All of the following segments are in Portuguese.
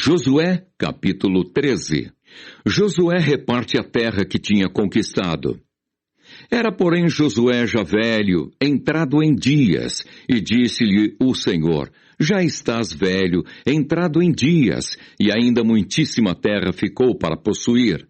Josué, capítulo 13. Josué reparte a terra que tinha conquistado. Era, porém, Josué já velho, entrado em dias, e disse-lhe o Senhor: já estás velho, entrado em dias, e ainda muitíssima terra ficou para possuir.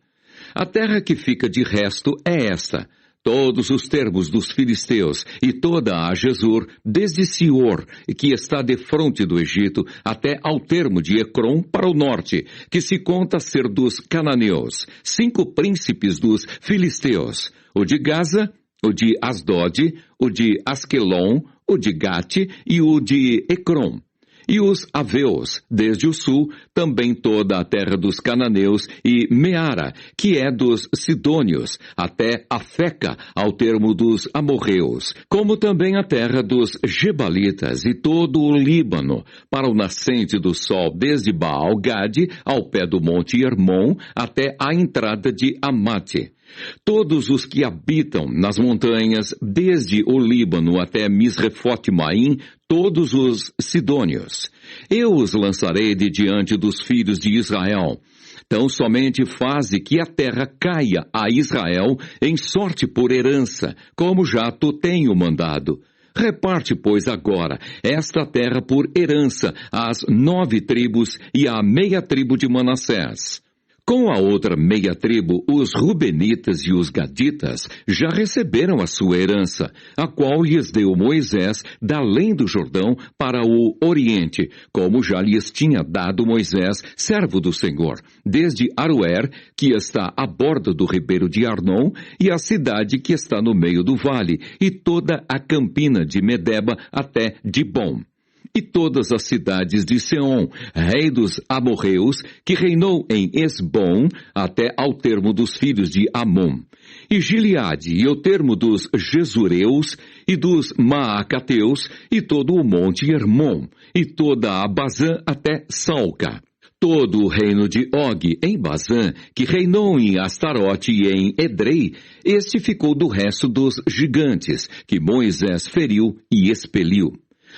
A terra que fica de resto é esta: todos os termos dos filisteus e toda a Gesur, desde Sior, que está defronte do Egito, até ao termo de Ecrom para o norte, que se conta ser dos cananeus, 5 príncipes dos filisteus: o de Gaza, o de Asdod, o de Asquelon, o de Gate e o de Ecrom. E os aveus, desde o sul, também toda a terra dos cananeus, e Meara, que é dos sidônios, até Afeca, ao termo dos amorreus, como também a terra dos gebalitas, e todo o Líbano, para o nascente do sol, desde Baal-Gade, ao pé do monte Hermon, até a entrada de Amate. Todos os que habitam nas montanhas, desde o Líbano até Misrefote-Maim, todos os sidônios. Eu os lançarei de diante dos filhos de Israel. Tão somente faze que a terra caia a Israel em sorte por herança, como já te tenho mandado. Reparte, pois, agora esta terra por herança às 9 tribos e à meia tribo de Manassés. Com a outra meia tribo, os Rubenitas e os Gaditas já receberam a sua herança, a qual lhes deu Moisés da além do Jordão para o Oriente, como já lhes tinha dado Moisés, servo do Senhor, desde Aroer, que está à borda do ribeiro de Arnon, e a cidade que está no meio do vale, e toda a campina de Medeba até Dibom. E todas as cidades de Seom, rei dos amorreus, que reinou em Esbom, até ao termo dos filhos de Amon. E Gileade, e o termo dos Gesureus, e dos Maacateus, e todo o monte Hermon, e toda a Bazã até Salca. Todo o reino de Og em Bazã, que reinou em Astarote e em Edrei, este ficou do resto dos gigantes, que Moisés feriu e expeliu.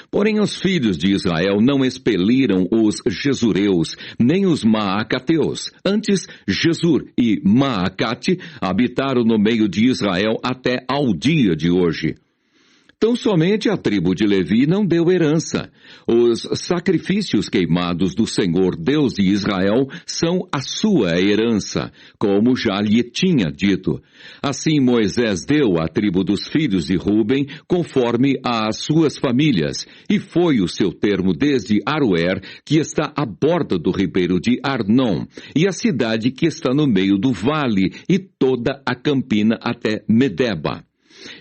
Porém, os filhos de Israel não expeliram os Gesureus, nem os Maacateus. Antes, Gesur e Maacate habitaram no meio de Israel até ao dia de hoje. Tão somente a tribo de Levi não deu herança. Os sacrifícios queimados do Senhor Deus de Israel são a sua herança, como já lhe tinha dito. Assim Moisés deu à tribo dos filhos de Ruben, conforme às suas famílias, e foi o seu termo desde Aroer, que está à borda do ribeiro de Arnon, e a cidade que está no meio do vale, e toda a campina até Medeba.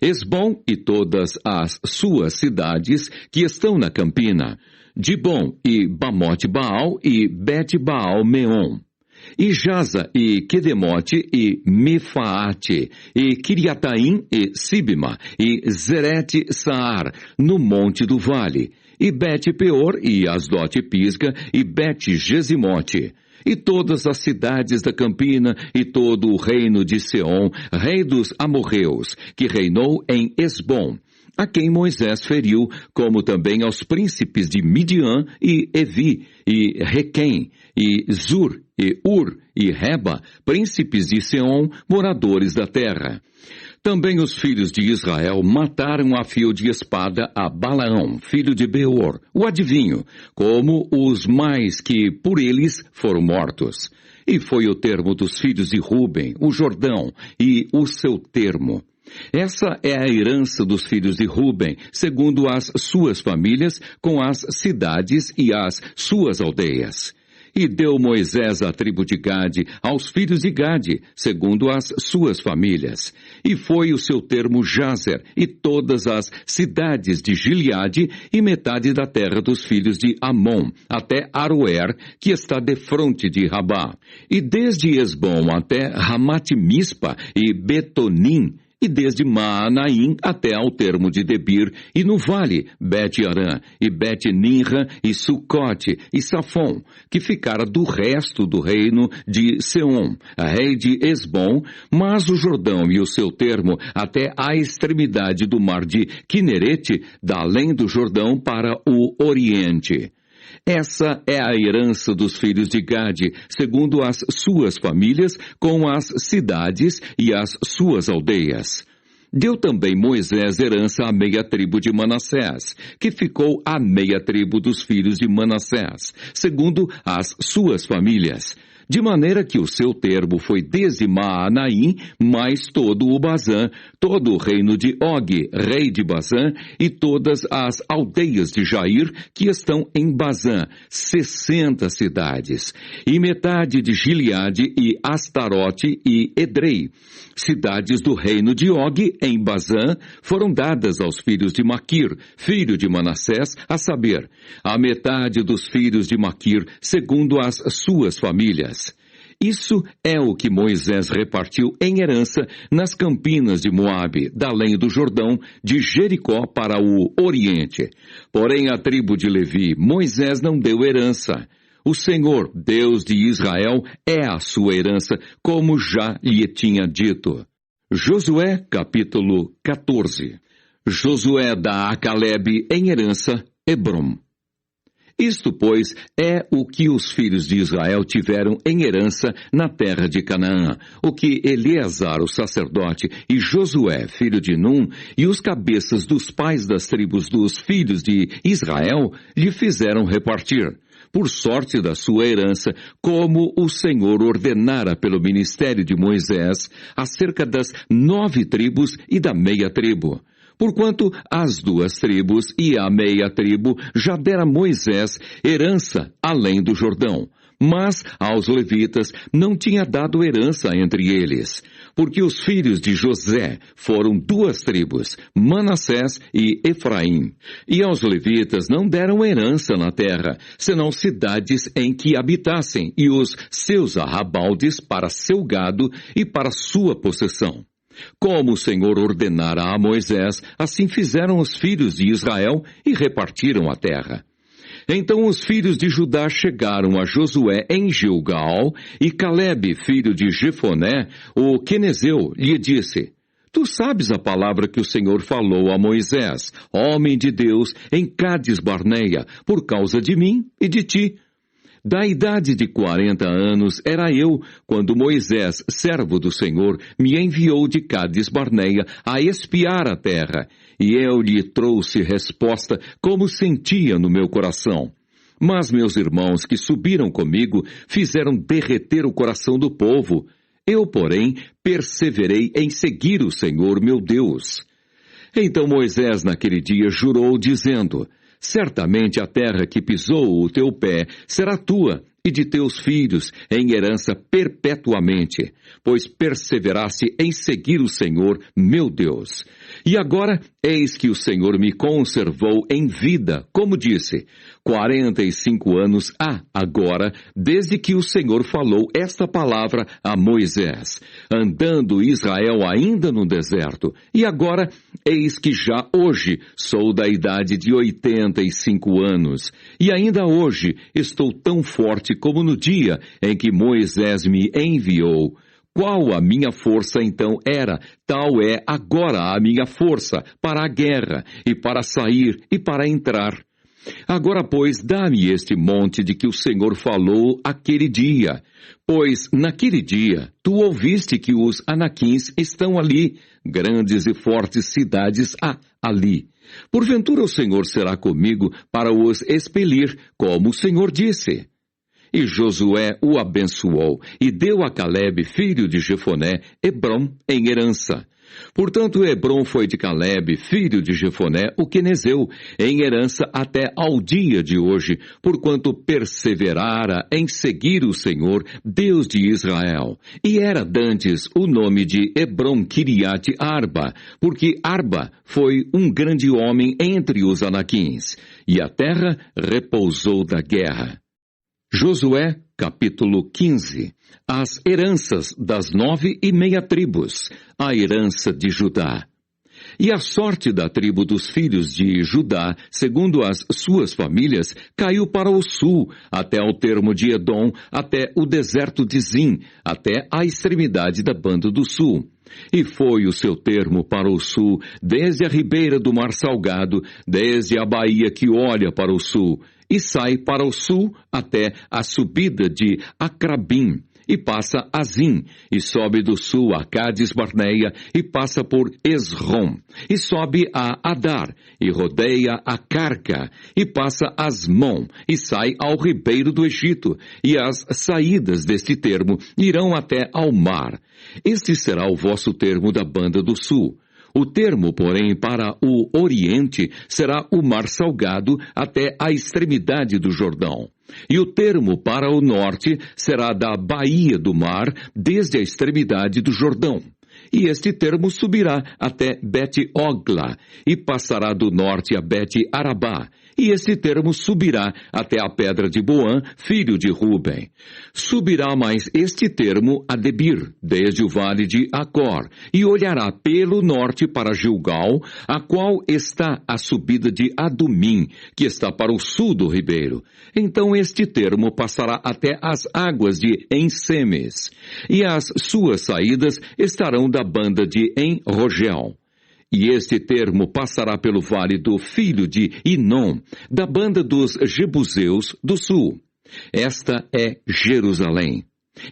Esbom e todas as suas cidades que estão na campina, Dibom e Bamote-Baal e Bet-Baal-Meon, e Jaza e Quedemote e Mefaate, e Kiriataim e Sibma, e Zerete-Saar, no monte do vale, e Bet-Peor e Asdote-Pisga e Bet-Gesimote, e todas as cidades da campina, e todo o reino de Seom, rei dos amorreus, que reinou em Esbom, a quem Moisés feriu, como também aos príncipes de Midian e Evi, e Requém, e Zur, e Ur, e Reba, príncipes de Seom, moradores da terra. Também os filhos de Israel mataram a fio de espada a Balaão, filho de Beor, o adivinho, como os mais que por eles foram mortos. E foi o termo dos filhos de Ruben, o Jordão, e o seu termo. Essa é a herança dos filhos de Ruben, segundo as suas famílias, com as cidades e as suas aldeias. E deu Moisés a tribo de Gade aos filhos de Gade, segundo as suas famílias. E foi o seu termo Jazer, e todas as cidades de Gileade, e metade da terra dos filhos de Amon, até Aroer, que está defronte de Rabá. E desde Esbom até Ramate-Mispa e Betonim, e desde Maanaim até ao termo de Debir, e no vale, Bet-Arã, e Bet-Ninra, e Sucote, e Safon, que ficara do resto do reino de Seom, rei de Esbom, mas o Jordão e o seu termo até a extremidade do mar de Quinerete, da além do Jordão para o oriente. Essa é a herança dos filhos de Gade, segundo as suas famílias, com as cidades e as suas aldeias. Deu também Moisés herança à meia tribo de Manassés, que ficou a meia tribo dos filhos de Manassés, segundo as suas famílias. De maneira que o seu termo foi desde Maanaim, mais todo o Bazã, todo o reino de Og, rei de Bazã, e todas as aldeias de Jair, que estão em Bazã, 60 cidades, e metade de Gileade e Astarote e Edrei. Cidades do reino de Og, em Bazã, foram dadas aos filhos de Maquir, filho de Manassés, a saber, a metade dos filhos de Maquir, segundo as suas famílias. Isso é o que Moisés repartiu em herança nas campinas de Moabe, da além do Jordão, de Jericó para o Oriente. Porém, a tribo de Levi, Moisés não deu herança. O Senhor, Deus de Israel, é a sua herança, como já lhe tinha dito. Josué, capítulo 14. Josué dá a Calebe em herança Hebrom. Isto, pois, é o que os filhos de Israel tiveram em herança na terra de Canaã, o que Eleazar, o sacerdote, e Josué, filho de Num, e os cabeças dos pais das tribos dos filhos de Israel, lhe fizeram repartir, por sorte da sua herança, como o Senhor ordenara pelo ministério de Moisés, acerca das 9 tribos e da meia tribo. Porquanto as 2 tribos e a meia tribo já dera Moisés herança além do Jordão, mas aos levitas não tinha dado herança entre eles, porque os filhos de José foram 2 tribos, Manassés e Efraim, e aos levitas não deram herança na terra, senão cidades em que habitassem e os seus arrabaldes para seu gado e para sua possessão. Como o Senhor ordenara a Moisés, assim fizeram os filhos de Israel e repartiram a terra. Então os filhos de Judá chegaram a Josué em Gilgal, e Calebe, filho de Jefoné, o quenezeu, lhe disse: Tu sabes a palavra que o Senhor falou a Moisés, homem de Deus, em Cádiz Barneia, por causa de mim e de ti. Da idade de 40 anos era eu, quando Moisés, servo do Senhor, me enviou de Cádiz Barneia a espiar a terra, e eu lhe trouxe resposta como sentia no meu coração. Mas meus irmãos que subiram comigo fizeram derreter o coração do povo. Eu, porém, perseverei em seguir o Senhor meu Deus. Então Moisés naquele dia jurou, dizendo: Certamente a terra que pisou o teu pé será tua e de teus filhos em herança perpetuamente, pois perseveraste em seguir o Senhor, meu Deus. E agora, eis que o Senhor me conservou em vida, como disse, 45 anos há agora, desde que o Senhor falou esta palavra a Moisés, andando Israel ainda no deserto. E agora, eis que já hoje sou da idade de 85 anos, e ainda hoje estou tão forte como no dia em que Moisés me enviou. Qual a minha força então era, tal é agora a minha força para a guerra, e para sair, e para entrar. Agora, pois, dá-me este monte de que o Senhor falou aquele dia, pois naquele dia tu ouviste que os anaquins estão ali, grandes e fortes cidades há ali. Porventura o Senhor será comigo para os expelir, como o Senhor disse. E Josué o abençoou, e deu a Calebe, filho de Jefoné, Hebrom em herança. Portanto, Hebrom foi de Calebe, filho de Jefoné, o quenezeu, em herança até ao dia de hoje, porquanto perseverara em seguir o Senhor, Deus de Israel. E era dantes o nome de Hebrom Kiriate Arba, porque Arba foi um grande homem entre os anaquins, e a terra repousou da guerra. Josué, capítulo 15. As heranças das 9 e meia tribos, a herança de Judá. E a sorte da tribo dos filhos de Judá, segundo as suas famílias, caiu para o sul, até ao termo de Edom, até o deserto de Zim, até a extremidade da banda do sul. E foi o seu termo para o sul, desde a ribeira do Mar Salgado, desde a baía que olha para o sul, e sai para o sul até a subida de Acrabim, e passa a Zim, e sobe do sul a Cádiz Barneia, e passa por Esrom, e sobe a Adar, e rodeia a Carca, e passa a Asmon, e sai ao ribeiro do Egito, e as saídas deste termo irão até ao mar. Este será o vosso termo da banda do sul. O termo, porém, para o oriente será o mar salgado até a extremidade do Jordão. E o termo para o norte será da baía do mar, desde a extremidade do Jordão. E este termo subirá até Bet-Ogla, e passará do norte a Bet-Arabá. E este termo subirá até a pedra de Boã, filho de Ruben. Subirá mais este termo a Debir, desde o vale de Acor, e olhará pelo norte para Gilgal, a qual está a subida de Adumim, que está para o sul do ribeiro. Então este termo passará até as águas de Ensemes, e as suas saídas estarão da banda de En-Rogel. E este termo passará pelo vale do filho de Inom, da banda dos Jebuseus do sul. Esta é Jerusalém.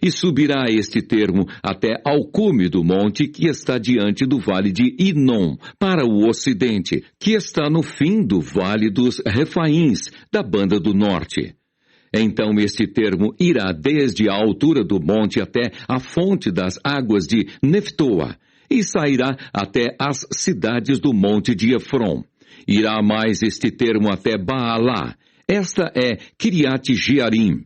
E subirá este termo até ao cume do monte que está diante do vale de Inom, para o ocidente, que está no fim do vale dos Refaíns, da banda do norte. Então este termo irá desde a altura do monte até a fonte das águas de Neftoa, e sairá até as cidades do monte de Efron. Irá mais este termo até Baalá. Esta é Kiriat Jearim.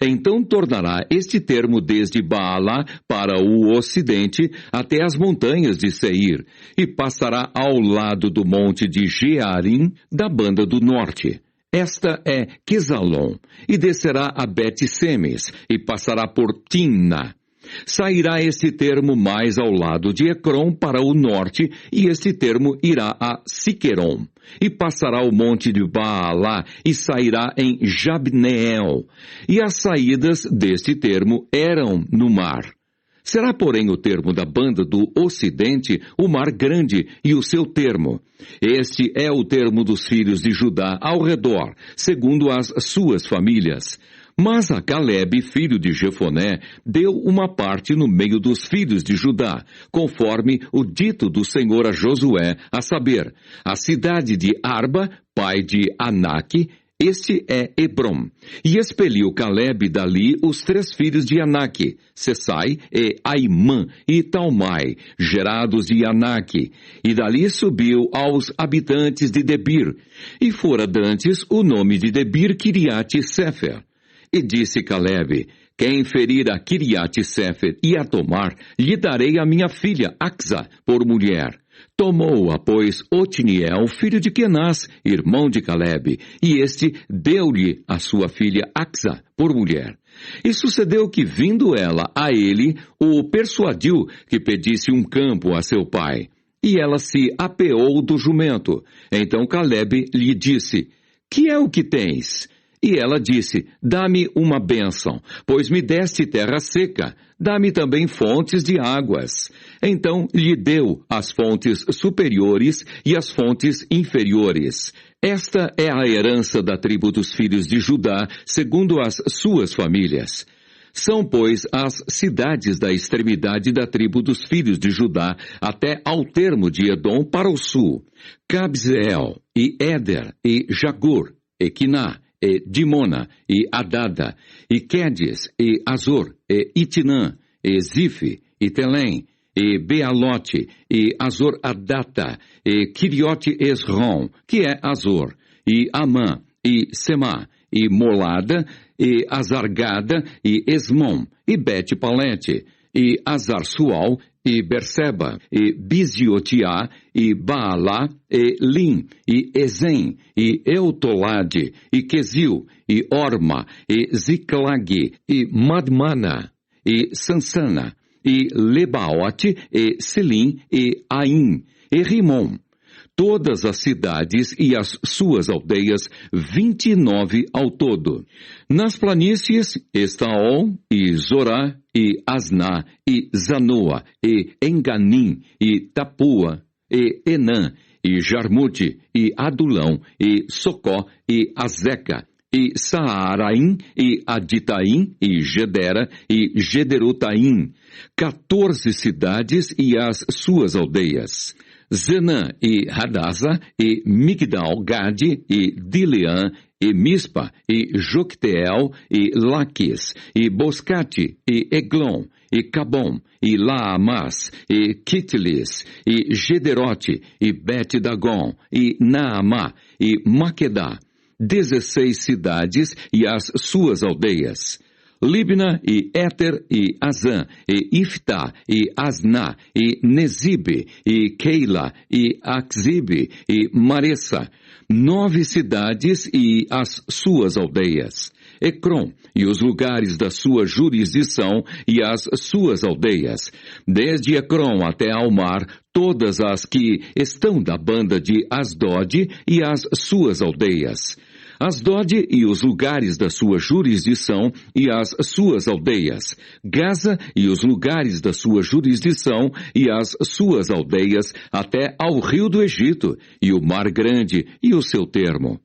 Então tornará este termo desde Baalá para o ocidente até as montanhas de Seir, e passará ao lado do monte de Jearim, da banda do norte. Esta é Quesalon, e descerá a Bet-Semes, e passará por Timna. Sairá este termo mais ao lado de Ecrom para o norte, e este termo irá a Siqueron, e passará o monte de Baalá, e sairá em Jabneel. E as saídas deste termo eram no mar. Será, porém, o termo da banda do ocidente, o mar grande e o seu termo. Este é o termo dos filhos de Judá ao redor, segundo as suas famílias. Mas a Calebe, filho de Jefoné, deu uma parte no meio dos filhos de Judá, conforme o dito do Senhor a Josué, a saber, a cidade de Arba, pai de Anaque, este é Hebrom. E expeliu Calebe dali os 3 filhos de Anaque, Sessai e Aimã e Talmai, gerados de Anaque. E dali subiu aos habitantes de Debir. E fora dantes o nome de Debir Kiriat Sefer. E disse Calebe, quem ferir a Kiriat Sefer e a tomar, lhe darei a minha filha Axa por mulher. Tomou-a, pois, Otiniel, filho de Kenaz, irmão de Calebe, e este deu-lhe a sua filha Axa por mulher. E sucedeu que, vindo ela a ele, o persuadiu que pedisse um campo a seu pai. E ela se apeou do jumento. Então Calebe lhe disse, que é o que tens? E ela disse, dá-me uma bênção, pois me deste terra seca, dá-me também fontes de águas. Então lhe deu as fontes superiores e as fontes inferiores. Esta é a herança da tribo dos filhos de Judá, segundo as suas famílias. São, pois, as cidades da extremidade da tribo dos filhos de Judá, até ao termo de Edom para o sul, Cabzeel, e Éder, e Jagur, e Quiná, e Dimona, e Adada, e Quedes, e Azor, e Itinã, e Zife, e Telém, e Bealote, e Azor Adata, e Kiriote Esrom, que é Azor, e Amã, e Semá, e Molada, e Azargada, e Esmom, e Bet-Palete, e Azar-Sual, e Berseba, e Biziotiá, e Baalá, e Lim, e Ezem, e Eutolade, e Quesil, e Orma, e Ziclag, e Madmana, e Sansana, e Lebaote, e Selim, e Aim, e Rimon. Todas as cidades e as suas aldeias, 29 ao todo. Nas planícies, Estaol, e Zorá, e Asná, e Zanoa, e Enganim, e Tapua, e Enã, e Jarmute, e Adulão, e Socó, e Azeca, e Saaraim, e Aditaim, e Gedera, e Gederotaim, 14 cidades e as suas aldeias. Zenã e Hadasa, e Migdal-Gade, e Dileã, e Mispa, e Jocteel, e Laquis, e Boscate, e Eglon, e Cabom, e Laamás, e Kitlis, e Gederote, e Bet-Dagon, e Naamá, e Maquedá, 16 cidades e as suas aldeias. Libna, e Éter, e Azã, e Iftá, e Asná, e Nezibe, e Keila, e Axibe, e Maressa, 9 cidades e as suas aldeias. Ecrom, e os lugares da sua jurisdição e as suas aldeias. Desde Ecrom até ao mar, todas as que estão da banda de Asdod e as suas aldeias. Asdod e os lugares da sua jurisdição e as suas aldeias. Gaza e os lugares da sua jurisdição e as suas aldeias, até ao rio do Egito, e o mar grande e o seu termo.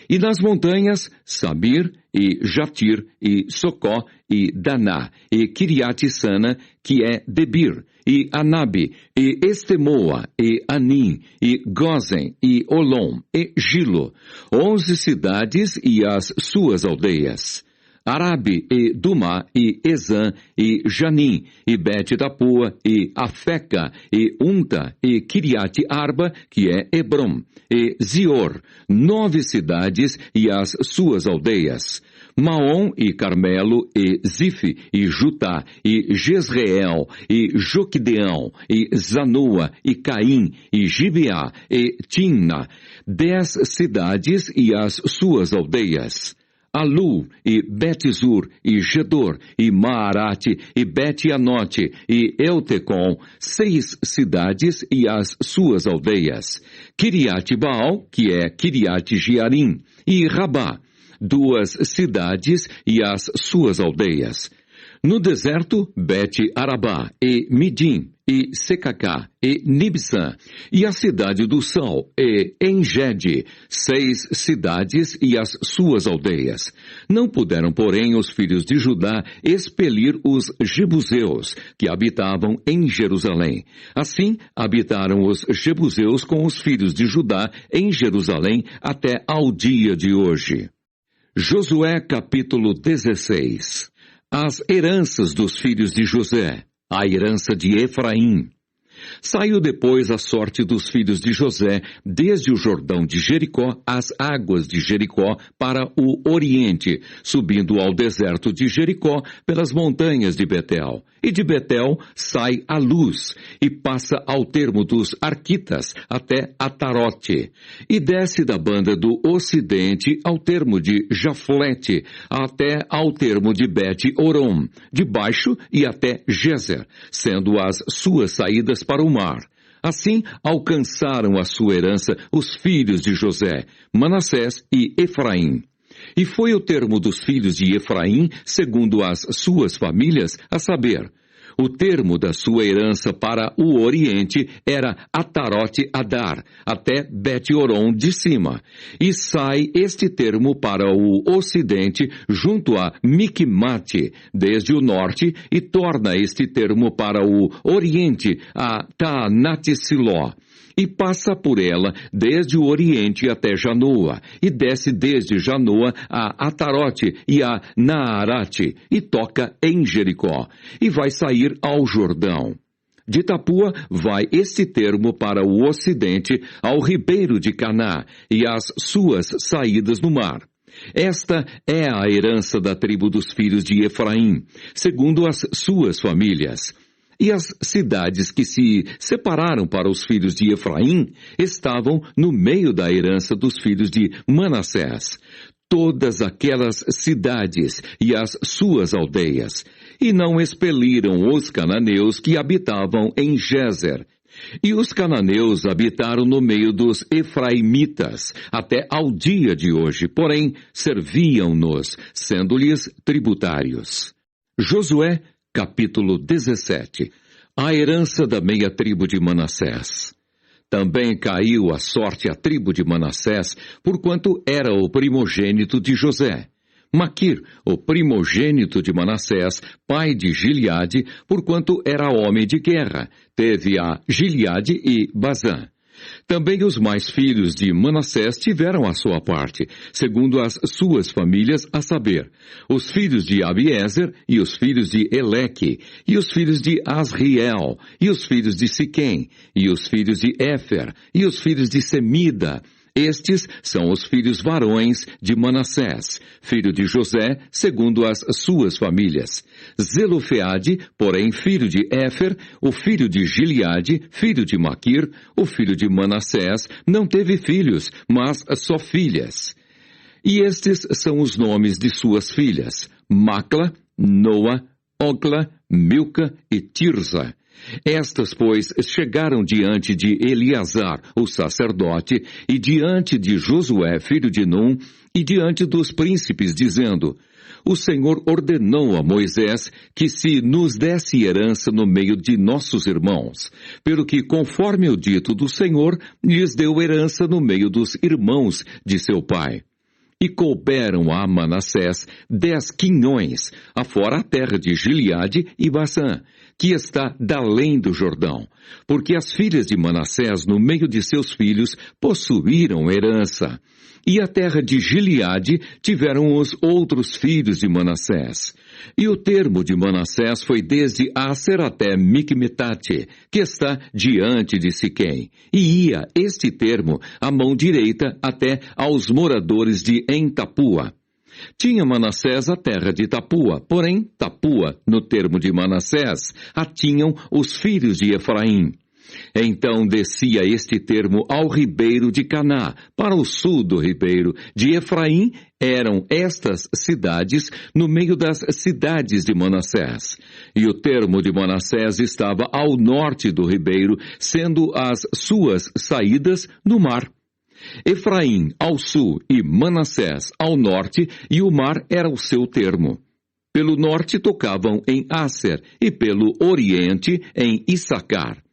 E nas montanhas, Sabir, e Jatir, e Socó, e Daná, e Kiriat-Sana, que é Debir, e Anabe, e Estemoa, e Anim, e Gozen, e Olom, e Gilo, 11 cidades e as suas aldeias. Arabe, e Dumá, e Ezã, e Janim, e Bet-Tapua, e Afeca, e Unta, e Kiriat-Arba, que é Hebrom, e Zior, 9 cidades e as suas aldeias. Maom, e Carmelo, e Zife, e Jutá, e Jezreel, e Joquideão, e Zanoa, e Caim, e Gibeá, e Timna, 10 cidades e as suas aldeias. Alu, e Bet-Zur, e Gedor, e Maarate, e Bet-Anote, e Eutecom, 6 cidades e as suas aldeias. Kiriat-Baal, que é Kiriat-Jearim, e Rabá, 2 cidades e as suas aldeias. No deserto, Bet-Arabá, e Midim, e Secacá, e Nibsã, e a cidade do Sal, e Engede, 6 cidades e as suas aldeias. Não puderam, porém, os filhos de Judá expelir os jebuseus, que habitavam em Jerusalém. Assim, habitaram os jebuseus com os filhos de Judá em Jerusalém até ao dia de hoje. Josué capítulo 16. As heranças dos filhos de José, a herança de Efraim. Saiu depois a sorte dos filhos de José, desde o Jordão de Jericó, às águas de Jericó, para o oriente, subindo ao deserto de Jericó, pelas montanhas de Betel. E de Betel sai a luz, e passa ao termo dos Arquitas, até Atarote. E desce da banda do ocidente ao termo de Jaflete, até ao termo de Bet-Orom, de baixo e até Gezer, sendo as suas saídas para o mar. Assim alcançaram a sua herança os filhos de José, Manassés e Efraim. E foi o termo dos filhos de Efraim, segundo as suas famílias, a saber, o termo da sua herança para o oriente era Atarote Adar, até Bet-Orom de cima. E sai este termo para o ocidente, junto a Miquimate, desde o norte, e torna este termo para o oriente, a Taanate-Siló. E passa por ela desde o oriente até Janoa, e desce desde Janoa a Atarote e a Naarate, e toca em Jericó, e vai sair ao Jordão. De Tapua vai este termo para o ocidente, ao ribeiro de Caná, e as suas saídas no mar. Esta é a herança da tribo dos filhos de Efraim, segundo as suas famílias. E as cidades que se separaram para os filhos de Efraim estavam no meio da herança dos filhos de Manassés. Todas aquelas cidades e as suas aldeias. E não expeliram os cananeus que habitavam em Gezer. E os cananeus habitaram no meio dos efraimitas, até ao dia de hoje, porém serviam-nos, sendo-lhes tributários. Josué capítulo 17. A herança da meia tribo de Manassés. Também caiu a sorte à tribo de Manassés, porquanto era o primogênito de José. Maquir, o primogênito de Manassés, pai de Gileade, porquanto era homem de guerra, teve a Gileade e Bazã. Também os mais filhos de Manassés tiveram a sua parte, segundo as suas famílias, a saber, os filhos de Abiezer, e os filhos de Eleque, e os filhos de Asriel, e os filhos de Siquém, e os filhos de Éfer, e os filhos de Semida. Estes são os filhos varões de Manassés, filho de José, segundo as suas famílias. Zelofeade, porém, filho de Éfer, o filho de Gileade, filho de Maquir, o filho de Manassés, não teve filhos, mas só filhas. E estes são os nomes de suas filhas: Macla, Noa, Ogla, Milca e Tirza. Estas, pois, chegaram diante de Eleazar, o sacerdote, e diante de Josué, filho de Num, e diante dos príncipes, dizendo: O Senhor ordenou a Moisés que se nos desse herança no meio de nossos irmãos, pelo que, conforme o dito do Senhor, lhes deu herança no meio dos irmãos de seu pai. E couberam a Manassés 10 quinhões, afora a terra de Gileade e Bazã, que está dalém do Jordão, porque as filhas de Manassés, no meio de seus filhos, possuíram herança. E a terra de Gileade tiveram os outros filhos de Manassés. E o termo de Manassés foi desde Aser até Micmetate, que está diante de Siquém. E ia este termo à mão direita até aos moradores de Entapua. Tinha Manassés a terra de Tapua, porém Tapua, no termo de Manassés, a tinham os filhos de Efraim. Então descia este termo ao ribeiro de Caná, para o sul do ribeiro de Efraim, eram estas cidades no meio das cidades de Manassés. E o termo de Manassés estava ao norte do ribeiro, sendo as suas saídas no mar. Efraim ao sul e Manassés ao norte, e o mar era o seu termo. Pelo norte tocavam em Aser, e pelo oriente em Issacar.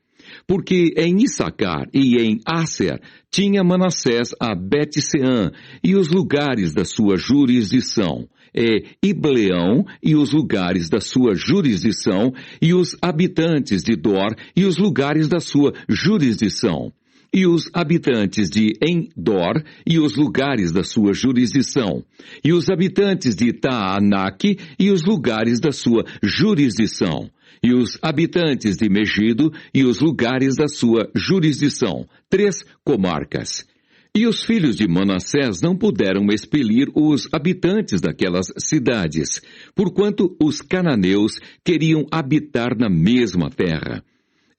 Porque em Issacar e em Aser tinha Manassés a Bet-Seã e os lugares da sua jurisdição, e Ibleão e os lugares da sua jurisdição, e os habitantes de Dor e os lugares da sua jurisdição, e os habitantes de Endor e os lugares da sua jurisdição, e os habitantes de Taanaque e os lugares da sua jurisdição, e os habitantes de Megido e os lugares da sua jurisdição, 3 comarcas. E os filhos de Manassés não puderam expelir os habitantes daquelas cidades, porquanto os cananeus queriam habitar na mesma terra.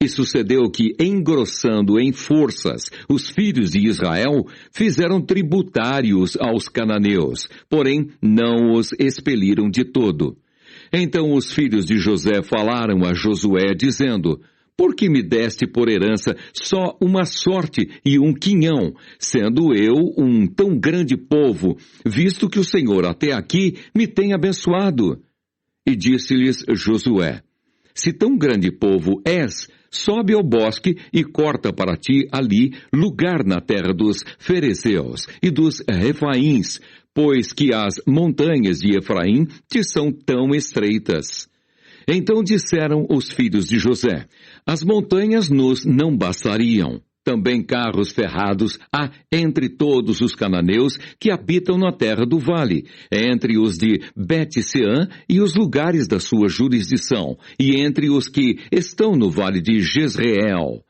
E sucedeu que, engrossando em forças os filhos de Israel, fizeram tributários aos cananeus, porém não os expeliram de todo. Então os filhos de José falaram a Josué, dizendo: Por que me deste por herança só uma sorte e um quinhão, sendo eu um tão grande povo, visto que o Senhor até aqui me tem abençoado? E disse-lhes Josué: Se tão grande povo és, sobe ao bosque e corta para ti ali lugar na terra dos Ferezeus e dos Refaíns, pois que as montanhas de Efraim te são tão estreitas. Então disseram os filhos de José: As montanhas nos não bastariam. Também carros ferrados há entre todos os cananeus que habitam na terra do vale, entre os de Bet-Seã e os lugares da sua jurisdição, e entre os que estão no vale de Jezreel.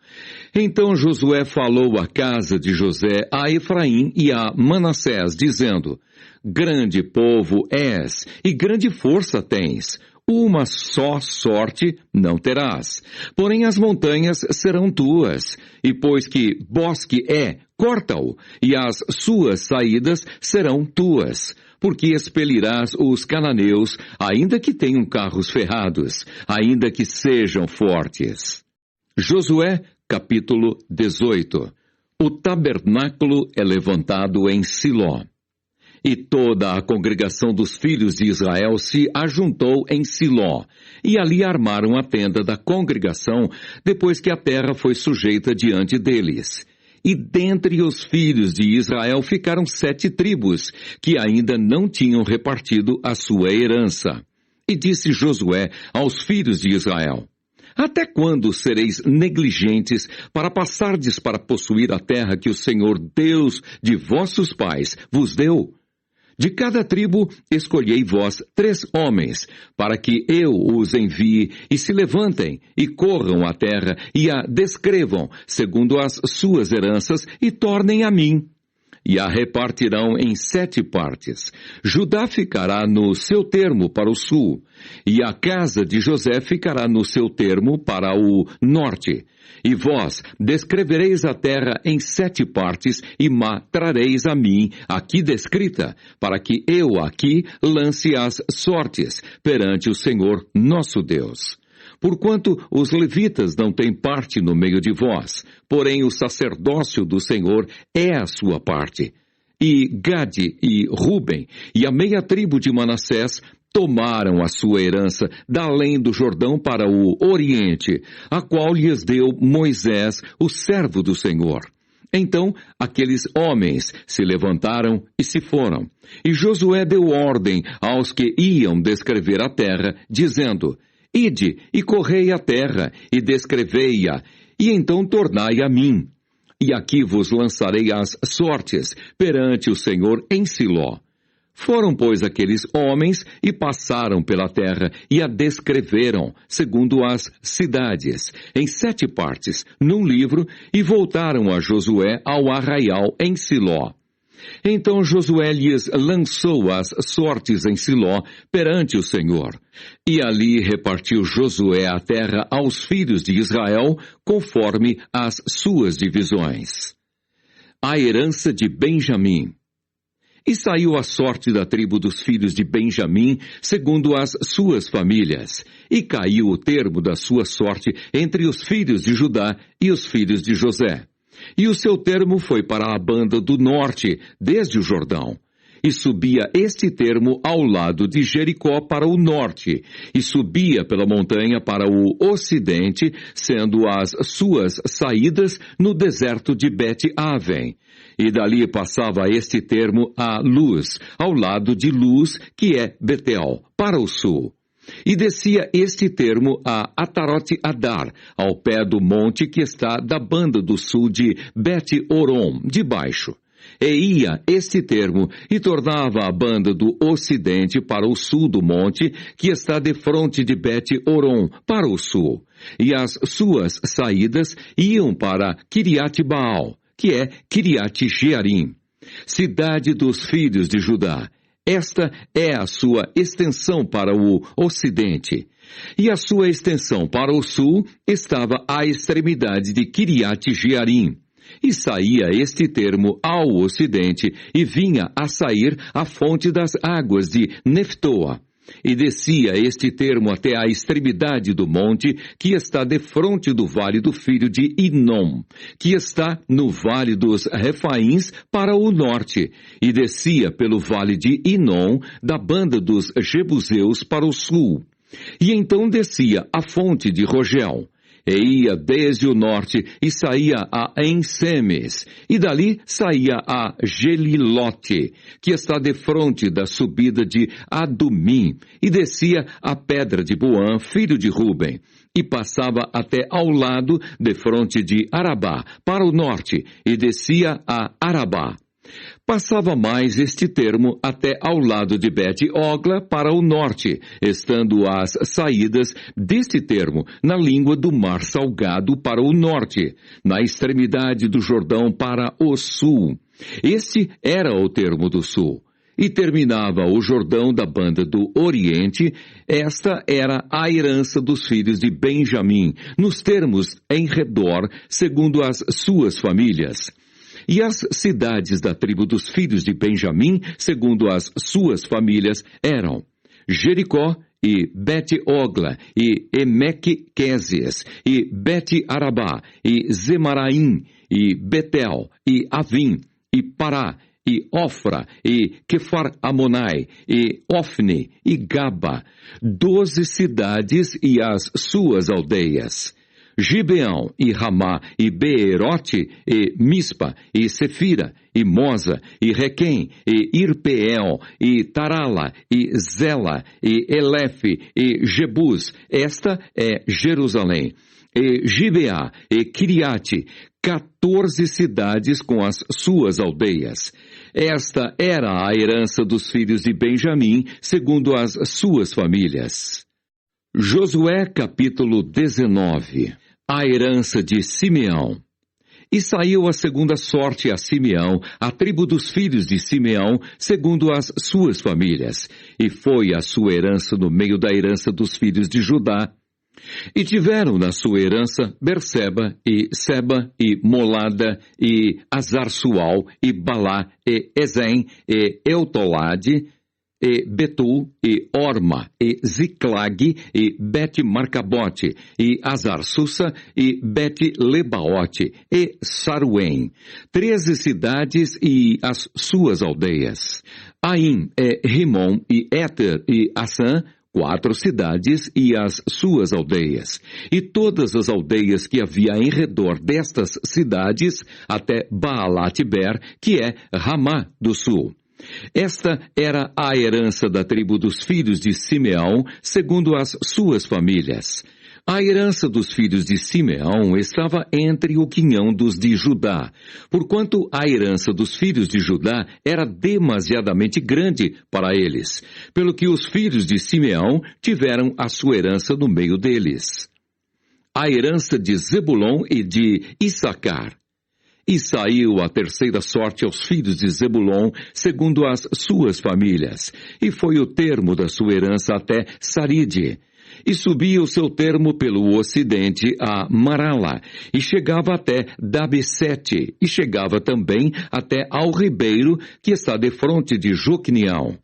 Então Josué falou à casa de José, a Efraim e a Manassés, dizendo: Grande povo és, e grande força tens. Uma só sorte não terás. Porém as montanhas serão tuas, e pois que bosque é, corta-o, e as suas saídas serão tuas. Porque expelirás os cananeus, ainda que tenham carros ferrados, ainda que sejam fortes. Josué, capítulo 18. O tabernáculo é levantado em Siló. E toda a congregação dos filhos de Israel se ajuntou em Siló, e ali armaram a tenda da congregação, depois que a terra foi sujeita diante deles. E dentre os filhos de Israel ficaram 7 tribos, que ainda não tinham repartido a sua herança. E disse Josué aos filhos de Israel: Até quando sereis negligentes para passardes para possuir a terra que o Senhor Deus de vossos pais vos deu? De cada tribo escolhei vós 3 homens, para que eu os envie, e se levantem, e corram a terra, e a descrevam, segundo as suas heranças, e tornem a mim. E a repartirão em 7 partes. Judá ficará no seu termo para o sul, e a casa de José ficará no seu termo para o norte. E vós descrevereis a terra em 7 partes, e ma trareis a mim, aqui descrita, para que eu aqui lance as sortes perante o Senhor nosso Deus. Porquanto os levitas não têm parte no meio de vós, porém o sacerdócio do Senhor é a sua parte. E Gade e Ruben e a meia tribo de Manassés tomaram a sua herança da além do Jordão para o oriente, a qual lhes deu Moisés, o servo do Senhor. Então aqueles homens se levantaram e se foram. E Josué deu ordem aos que iam descrever a terra, dizendo: Ide e correi a terra, e descrevei-a, e então tornai a mim. E aqui vos lançarei as sortes perante o Senhor em Siló. Foram, pois, aqueles homens e passaram pela terra e a descreveram, segundo as cidades, em 7 partes, num livro, e voltaram a Josué ao arraial em Siló. Então Josué lhes lançou as sortes em Siló perante o Senhor. E ali repartiu Josué a terra aos filhos de Israel, conforme as suas divisões. A herança de Benjamim. E saiu a sorte da tribo dos filhos de Benjamim, segundo as suas famílias. E caiu o termo da sua sorte entre os filhos de Judá e os filhos de José. E o seu termo foi para a banda do norte, desde o Jordão. E subia este termo ao lado de Jericó para o norte, e subia pela montanha para o ocidente, sendo as suas saídas no deserto de Bet-Aven. E dali passava este termo a Luz, ao lado de Luz, que é Betel, para o sul. E descia este termo a Atarote-Adar, ao pé do monte que está da banda do sul de Bet-Orom, de baixo. E ia este termo e tornava a banda do ocidente para o sul do monte, que está defronte de Bet-Orom, para o sul. E as suas saídas iam para Kiriat-Baal, que é Kiriat-Jearim, cidade dos filhos de Judá. Esta é a sua extensão para o ocidente. E a sua extensão para o sul estava à extremidade de Kiriat-Jearim. E saía este termo ao ocidente e vinha a sair à fonte das águas de Neftoa. E descia este termo até a extremidade do monte, que está defronte do vale do filho de Inom, que está no vale dos Refaíns para o norte, e descia pelo vale de Inom, da banda dos Jebuseus para o sul. E então descia a fonte de Rogel, e ia desde o norte e saía a Ensemes, e dali saía a Gelilote, que está defronte da subida de Adumim, e descia a pedra de Boã, filho de Ruben, e passava até ao lado defronte de Arabá, para o norte, e descia a Arabá. Passava mais este termo até ao lado de Bet-Ogla para o norte, estando as saídas deste termo na língua do Mar Salgado para o norte, na extremidade do Jordão para o sul. Este era o termo do sul. E terminava o Jordão da banda do Oriente. Esta era a herança dos filhos de Benjamim, nos termos em redor, segundo as suas famílias. E as cidades da tribo dos filhos de Benjamim, segundo as suas famílias, eram Jericó e Bet-Ogla, e Emeque-Quézias, e Bet-Arabá, e Zemaraim, e Betel, e Avim, e Pará, e Ofra, e Quefar-Amonai, e Ofne, e Gaba, 12 cidades e as suas aldeias. Gibeão, e Ramá, e Beerote, e Mispa, e Sefira, e Moza, e Requém, e Irpeel, e Tarala, e Zela, e Elefe, e Jebus. Esta é Jerusalém. E Gibeá, e Kiriate, 14 cidades com as suas aldeias. Esta era a herança dos filhos de Benjamim, segundo as suas famílias. Josué capítulo 19. A herança de Simeão. E saiu a segunda sorte a Simeão, a tribo dos filhos de Simeão, segundo as suas famílias. E foi a sua herança no meio da herança dos filhos de Judá. E tiveram na sua herança Berseba, e Seba, e Molada, e Azar-Sual, e Balá, e Ezem, e Eutolade, e Betul, e Orma, e Ziclag, e Bet-Marcabote, e Azar-Susa, e Bet-Lebaote, e Saruém, 13 cidades e as suas aldeias. Aim, Rimon, e Éter, e Assã, 4 cidades e as suas aldeias, e todas as aldeias que havia em redor destas cidades, até Baalat-Ber, que é Ramá do sul. Esta era a herança da tribo dos filhos de Simeão, segundo as suas famílias. A herança dos filhos de Simeão estava entre o quinhão dos de Judá, porquanto a herança dos filhos de Judá era demasiadamente grande para eles, pelo que os filhos de Simeão tiveram a sua herança no meio deles. A herança de Zebulon e de Issacar. E saiu a terceira sorte aos filhos de Zebulon, segundo as suas famílias, e foi o termo da sua herança até Saride. E subia o seu termo pelo ocidente a Marala, e chegava até Dabesete, e chegava também até ao ribeiro que está defronte de Joquinião.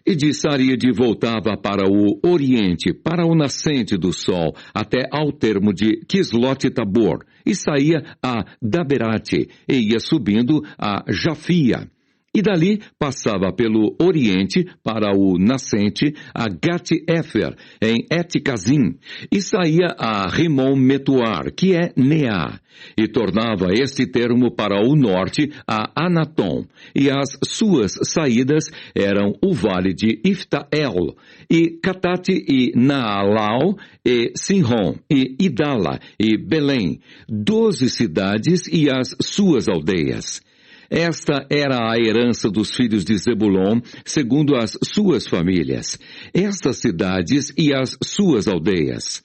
E de Saride voltava para o oriente, para o nascente do sol, até ao termo de Quislote-Tabor, e saía a Daberate, e ia subindo a Jafia. E dali passava pelo oriente para o nascente a Gat-Efer, em Et-Cazim, e saía a Rimon-Metuar, que é Neá, e tornava este termo para o norte a Anatom, e as suas saídas eram o vale de Iftael, e Catate e Naalau, e Sinron, e Idala, e Belém, 12 cidades e as suas aldeias. Esta era a herança dos filhos de Zebulon, segundo as suas famílias, estas cidades e as suas aldeias.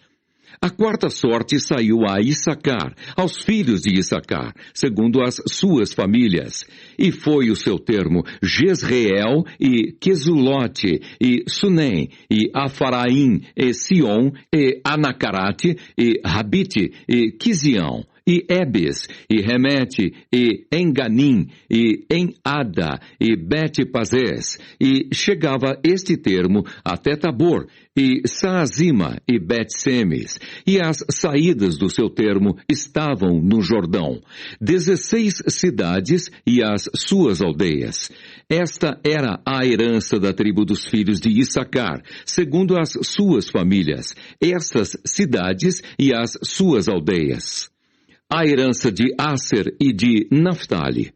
A quarta sorte saiu a Issacar, aos filhos de Issacar, segundo as suas famílias, e foi o seu termo Jezreel e Quesulote, e Sunem, e Afaraim, e Sion, e Anacarate, e Rabite, e Quizião, e Ebes, e Remete, e Enganim, e Enada, e Bet-Pazés, e chegava este termo até Tabor, e Saazima, e Bet-Semes, e as saídas do seu termo estavam no Jordão, 16 cidades e as suas aldeias. Esta era a herança da tribo dos filhos de Issacar, segundo as suas famílias, estas cidades e as suas aldeias. A herança de Asser e de Naphtali.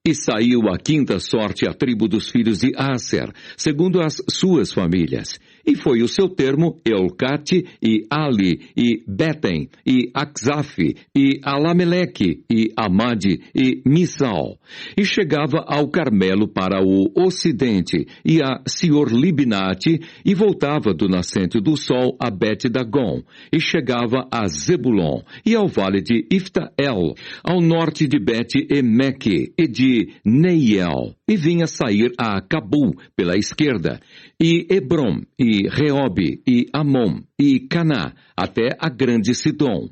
E saiu a quinta sorte à tribo dos filhos de Asser, segundo as suas famílias. E foi o seu termo Elcate, e Ali, e Betem, e Axaf, e Alameleque, e Amade, e Misal. E chegava ao Carmelo para o ocidente, e a Sior-Libnate, e voltava do nascente do sol a Bet-Dagon, e chegava a Zebulon, e ao vale de Iftael, ao norte de Bet-Emeque, e de Neiel, e vinha sair a Cabul pela esquerda, e Hebrom, e Reobe, e Amon, e Caná, até a grande Sidom.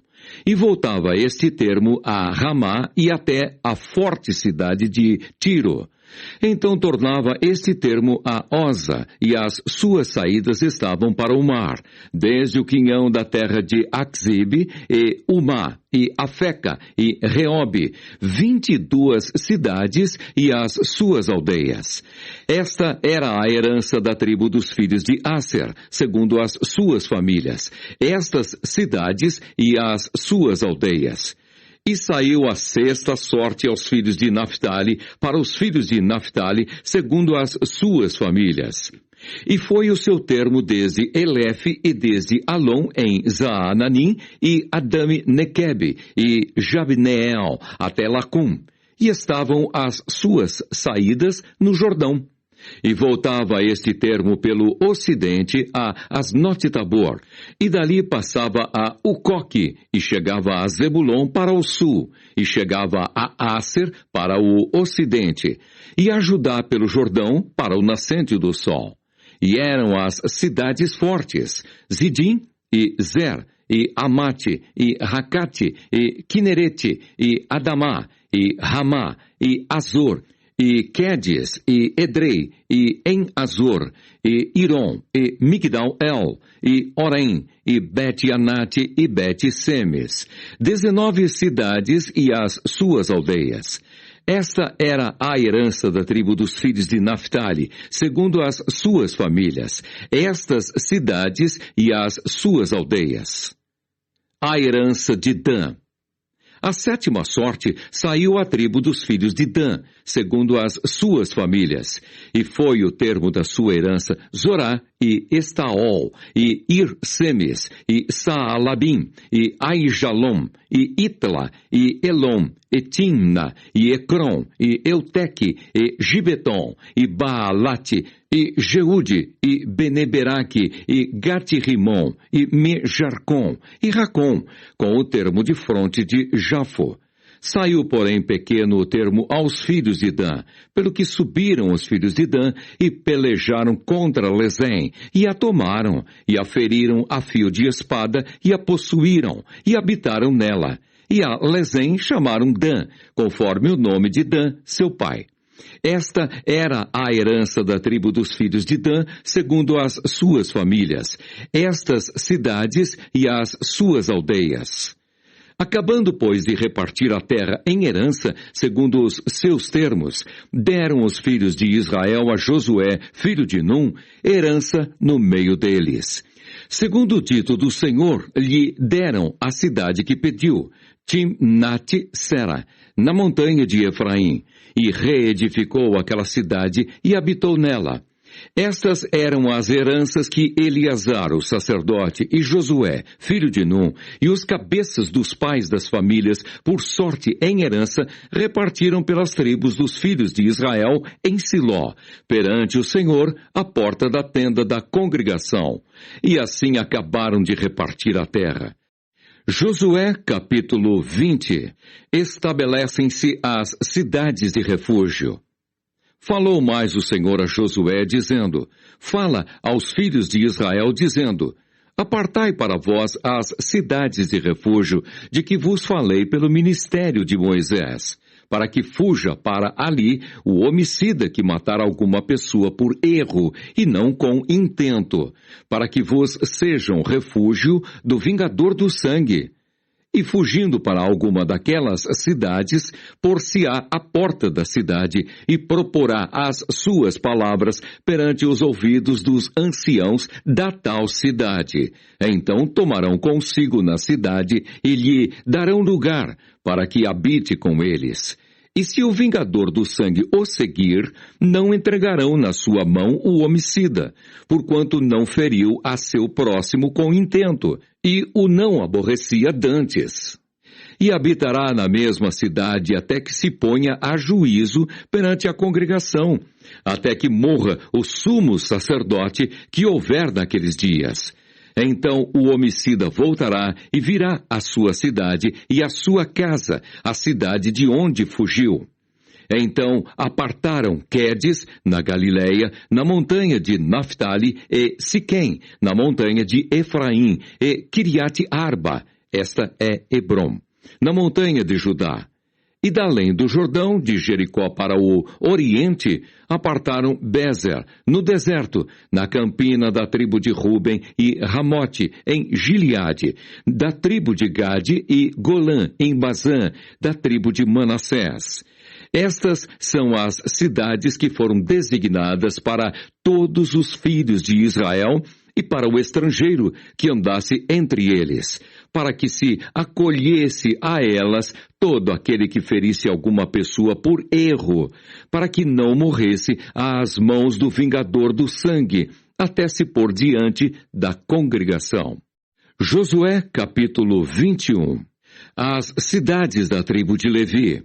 E voltava este termo a Ramá e até a forte cidade de Tiro. Então tornava este termo a Oza, e as suas saídas estavam para o mar, desde o quinhão da terra de Axibe, e Umá, e Afeca, e Reobe, 22 cidades e as suas aldeias. Esta era a herança da tribo dos filhos de Aser, segundo as suas famílias, estas cidades e as suas aldeias. E saiu a sexta sorte aos filhos de Naphtali, para os filhos de Naphtali, segundo as suas famílias. E foi o seu termo desde Elefe e desde Alon em Zaananim, e Adame Nequebe, e Jabneel, até Lacum. E estavam as suas saídas no Jordão. E voltava este termo pelo ocidente a Asnote-Tabor, e dali passava a Ucoque, e chegava a Zebulon para o sul, e chegava a Aser para o ocidente, e a Judá pelo Jordão para o nascente do sol. E eram as cidades fortes, Zidim e Zer, e Amate, e Racate, e Quinerete, e Adamá, e Ramá, e Azor, e Quedes, e Edrei, e En-Azor, e Irom, e Migdal-El, e Orém, e Bet-Anate, e Bet-Semes, 19 cidades e as suas aldeias. Esta era a herança da tribo dos filhos de Naphtali, segundo as suas famílias, estas cidades e as suas aldeias. A herança de Dan. A sétima sorte saiu à tribo dos filhos de Dan, segundo as suas famílias, e foi o termo da sua herança Zorá, e Estaol, e Ir-Semes, e Saalabim, e Aijalom, e Itla, e Elom, e Timna, e Ecrom, e Euteque, e Gibeton, e Baalate, e Jeude, e Beneberaque, e Gati-Rimon, e Mejarcom, e Racom, com o termo de fronte de Jafo. Saiu, porém, pequeno o termo aos filhos de Dan, pelo que subiram os filhos de Dan e pelejaram contra Lesém, e a tomaram, e a feriram a fio de espada, e a possuíram, e habitaram nela. E a Lesém chamaram Dan, conforme o nome de Dan, seu pai. Esta era a herança da tribo dos filhos de Dan, segundo as suas famílias, estas cidades e as suas aldeias. Acabando, pois, de repartir a terra em herança, segundo os seus termos, deram os filhos de Israel a Josué, filho de Num, herança no meio deles. Segundo o dito do Senhor, lhe deram a cidade que pediu, Timnat-Sera, na montanha de Efraim, e reedificou aquela cidade e habitou nela. Estas eram as heranças que Eleazar, o sacerdote, e Josué, filho de Num, e os cabeças dos pais das famílias, por sorte em herança, repartiram pelas tribos dos filhos de Israel em Siló, perante o Senhor, à porta da tenda da congregação. E assim acabaram de repartir a terra. Josué, capítulo 20. Estabelecem-se as cidades de refúgio. Falou mais o Senhor a Josué, dizendo, fala aos filhos de Israel, dizendo, apartai para vós as cidades de refúgio, de que vos falei pelo ministério de Moisés, para que fuja para ali o homicida que matar alguma pessoa por erro e não com intento, para que vos sejam refúgio do vingador do sangue. E fugindo para alguma daquelas cidades, por-se-á à porta da cidade e proporá as suas palavras perante os ouvidos dos anciãos da tal cidade. Então tomarão consigo na cidade e lhe darão lugar para que habite com eles. E se o vingador do sangue o seguir, não entregarão na sua mão o homicida, porquanto não feriu a seu próximo com intento, e o não aborrecia dantes. E habitará na mesma cidade até que se ponha a juízo perante a congregação, até que morra o sumo sacerdote que houver naqueles dias. Então o homicida voltará e virá à sua cidade e à sua casa, a cidade de onde fugiu. Então apartaram Quedes, na Galileia, na montanha de Naphtali, e Siquém, na montanha de Efraim, e Kiriat Arba, esta é Hebrom, na montanha de Judá. E da além do Jordão, de Jericó para o oriente, apartaram Bezer, no deserto, na campina da tribo de Ruben, e Ramote, em Gileade, da tribo de Gade, e Golã, em Bazã, da tribo de Manassés. Estas são as cidades que foram designadas para todos os filhos de Israel e para o estrangeiro que andasse entre eles, para que se acolhesse a elas todo aquele que ferisse alguma pessoa por erro, para que não morresse às mãos do vingador do sangue, até se pôr diante da congregação. Josué, capítulo 21. As cidades da tribo de Levi.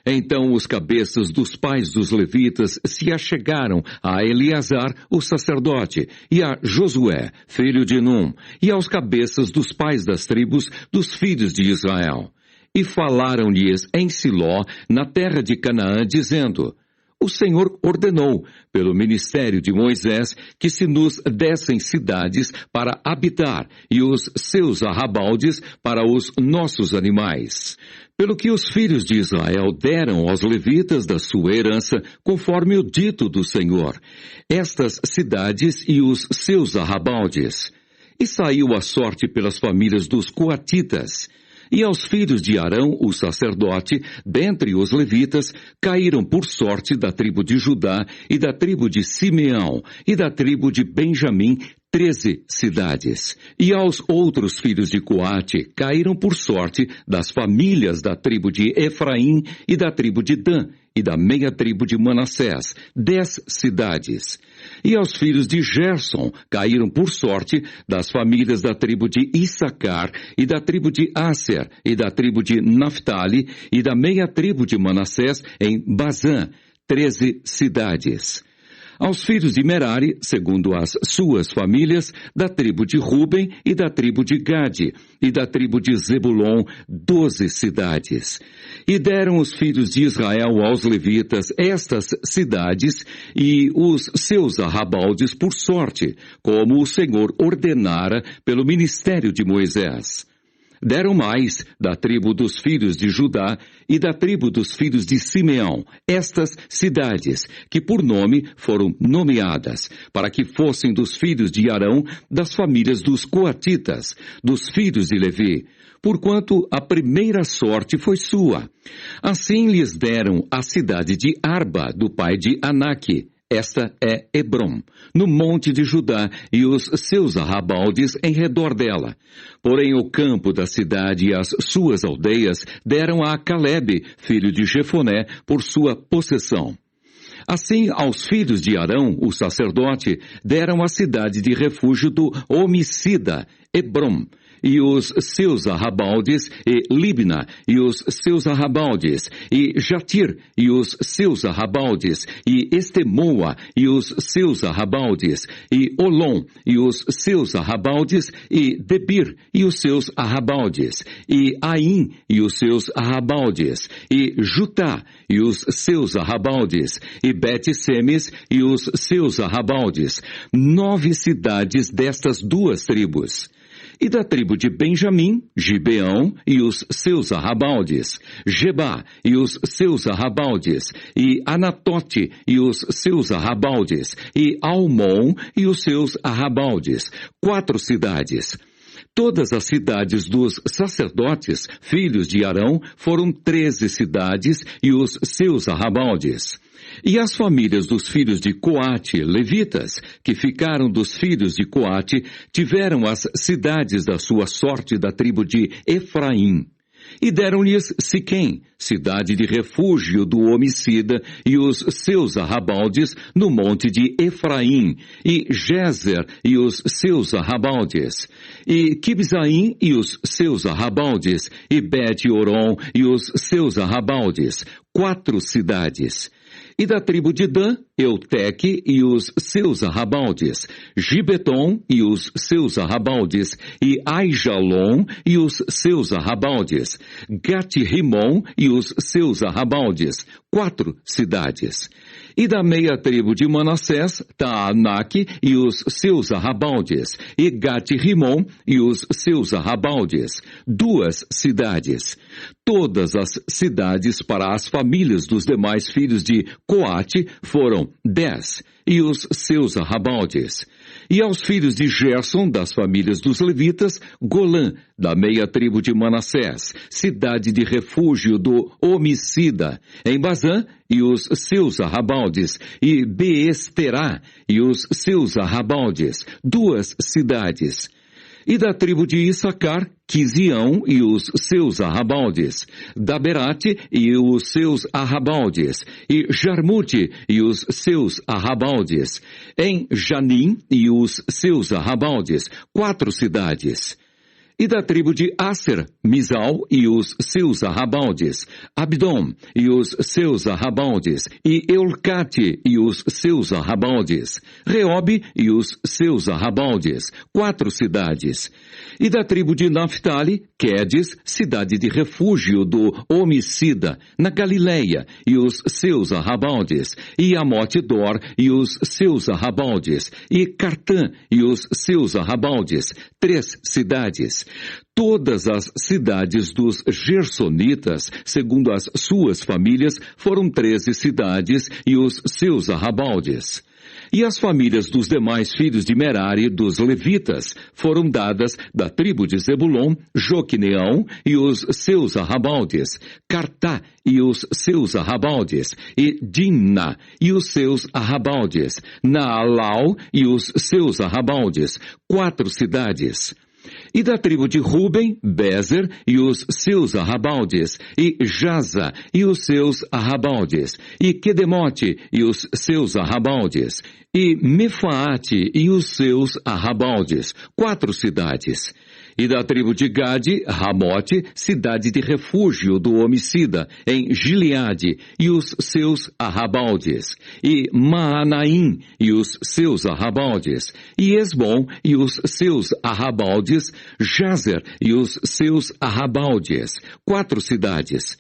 Então os cabeças dos pais dos levitas se achegaram a Eleazar, o sacerdote, e a Josué, filho de Num, e aos cabeças dos pais das tribos dos filhos de Israel. E falaram-lhes em Siló, na terra de Canaã, dizendo: O Senhor ordenou, pelo ministério de Moisés, que se nos dessem cidades para habitar, e os seus arrabaldes para os nossos animais. Pelo que os filhos de Israel deram aos levitas da sua herança, conforme o dito do Senhor, estas cidades e os seus arrabaldes. E saiu a sorte pelas famílias dos coatitas. E aos filhos de Arão, o sacerdote, dentre os levitas, caíram por sorte da tribo de Judá e da tribo de Simeão e da tribo de Benjamim 13 cidades. E aos outros filhos de Coate caíram por sorte das famílias da tribo de Efraim e da tribo de Dan e da meia tribo de Manassés 10 cidades. E aos filhos de Gerson caíram por sorte das famílias da tribo de Issacar e da tribo de Asser e da tribo de Naphtali e da meia tribo de Manassés em Bazã 13 cidades. Aos filhos de Merari, segundo as suas famílias, da tribo de Ruben e da tribo de Gade, e da tribo de Zebulon, 12 cidades. E deram os filhos de Israel aos levitas estas cidades e os seus arrabaldes por sorte, como o Senhor ordenara pelo ministério de Moisés. Deram mais da tribo dos filhos de Judá e da tribo dos filhos de Simeão, estas cidades, que por nome foram nomeadas, para que fossem dos filhos de Arão, das famílias dos coatitas, dos filhos de Levi, porquanto a primeira sorte foi sua. Assim lhes deram a cidade de Arba, do pai de Anaque. Esta é Hebrom, no monte de Judá, e os seus arrabaldes em redor dela. Porém o campo da cidade e as suas aldeias deram a Calebe, filho de Jefoné, por sua possessão. Assim, aos filhos de Arão, o sacerdote, deram a cidade de refúgio do homicida, Hebrom, e os seus arrabaldes, e Libna, e os seus arrabaldes, e Jatir, e os seus arrabaldes, e Estemoa, e os seus arrabaldes, e Olom, e os seus arrabaldes, e Debir, e os seus arrabaldes, e Aim, e os seus arrabaldes, e Jutá, e os seus arrabaldes, e Bet-Semes, e os seus arrabaldes, 9 cidades destas duas tribos. E da tribo de Benjamim, Gibeão e os seus arrabaldes, Gebá e os seus arrabaldes, e Anatote e os seus arrabaldes, e Almon e os seus arrabaldes, 4 cidades. Todas as cidades dos sacerdotes, filhos de Arão, foram 13 cidades e os seus arrabaldes. E as famílias dos filhos de Coate, levitas, que ficaram dos filhos de Coate, tiveram as cidades da sua sorte da tribo de Efraim. E deram-lhes Siquém, cidade de refúgio do homicida, e os seus arrabaldes no monte de Efraim, e Gézer e os seus arrabaldes, e Quibzaim e os seus arrabaldes, e Bet-Oron e os seus arrabaldes, 4 cidades. E da tribo de Dan, Euteque e os seus arrabaldes, Gibeton e os seus arrabaldes, e Aijalon e os seus arrabaldes, Gat-Rimon e os seus arrabaldes, 4 cidades. E da meia tribo de Manassés, Taanaque e os seus arrabaldes, e Gate-Rimon e os seus arrabaldes, 2 cidades. Todas as cidades para as famílias dos demais filhos de Coate foram 10, e os seus arrabaldes. E aos filhos de Gerson, das famílias dos levitas, Golã, da meia tribo de Manassés, cidade de refúgio do homicida, em Bazã, e os seus arrabaldes, e Beesterá, e os seus arrabaldes, 2 cidades. E da tribo de Issacar, Quisião e os seus arrabaldes, Daberate e os seus arrabaldes, e Jarmute e os seus arrabaldes, em Janim e os seus arrabaldes, 4 cidades. E da tribo de Aser, Misal e os seus arrabaldes, Abdom e os seus arrabaldes, e Eucate e os seus arrabaldes, Reobe e os seus arrabaldes, 4 cidades. E da tribo de Naphtali, Quedes, cidade de refúgio do homicida, na Galileia, e os seus arrabaldes, e Amote-Dor e os seus arrabaldes, e Cartã e os seus arrabaldes, 3 cidades. Todas as cidades dos Gersonitas, segundo as suas famílias, foram 13 cidades e os seus arrabaldes. E as famílias dos demais filhos de Merari, dos levitas, foram dadas da tribo de Zebulon, Joquineão e os seus arrabaldes, Cartá e os seus arrabaldes, e Dimna e os seus arrabaldes, Naalau e os seus arrabaldes, 4 cidades. E da tribo de Ruben, Bezer e os seus arrabaldes, e Jaza e os seus arrabaldes, e Quedemote e os seus arrabaldes, e Mefaate e os seus arrabaldes, 4 cidades. E da tribo de Gade, Ramote, cidade de refúgio do homicida, em Gileade, e os seus arrabaldes, e Maanaim e os seus arrabaldes, e Esbom e os seus arrabaldes, Jazer e os seus arrabaldes, 4 cidades.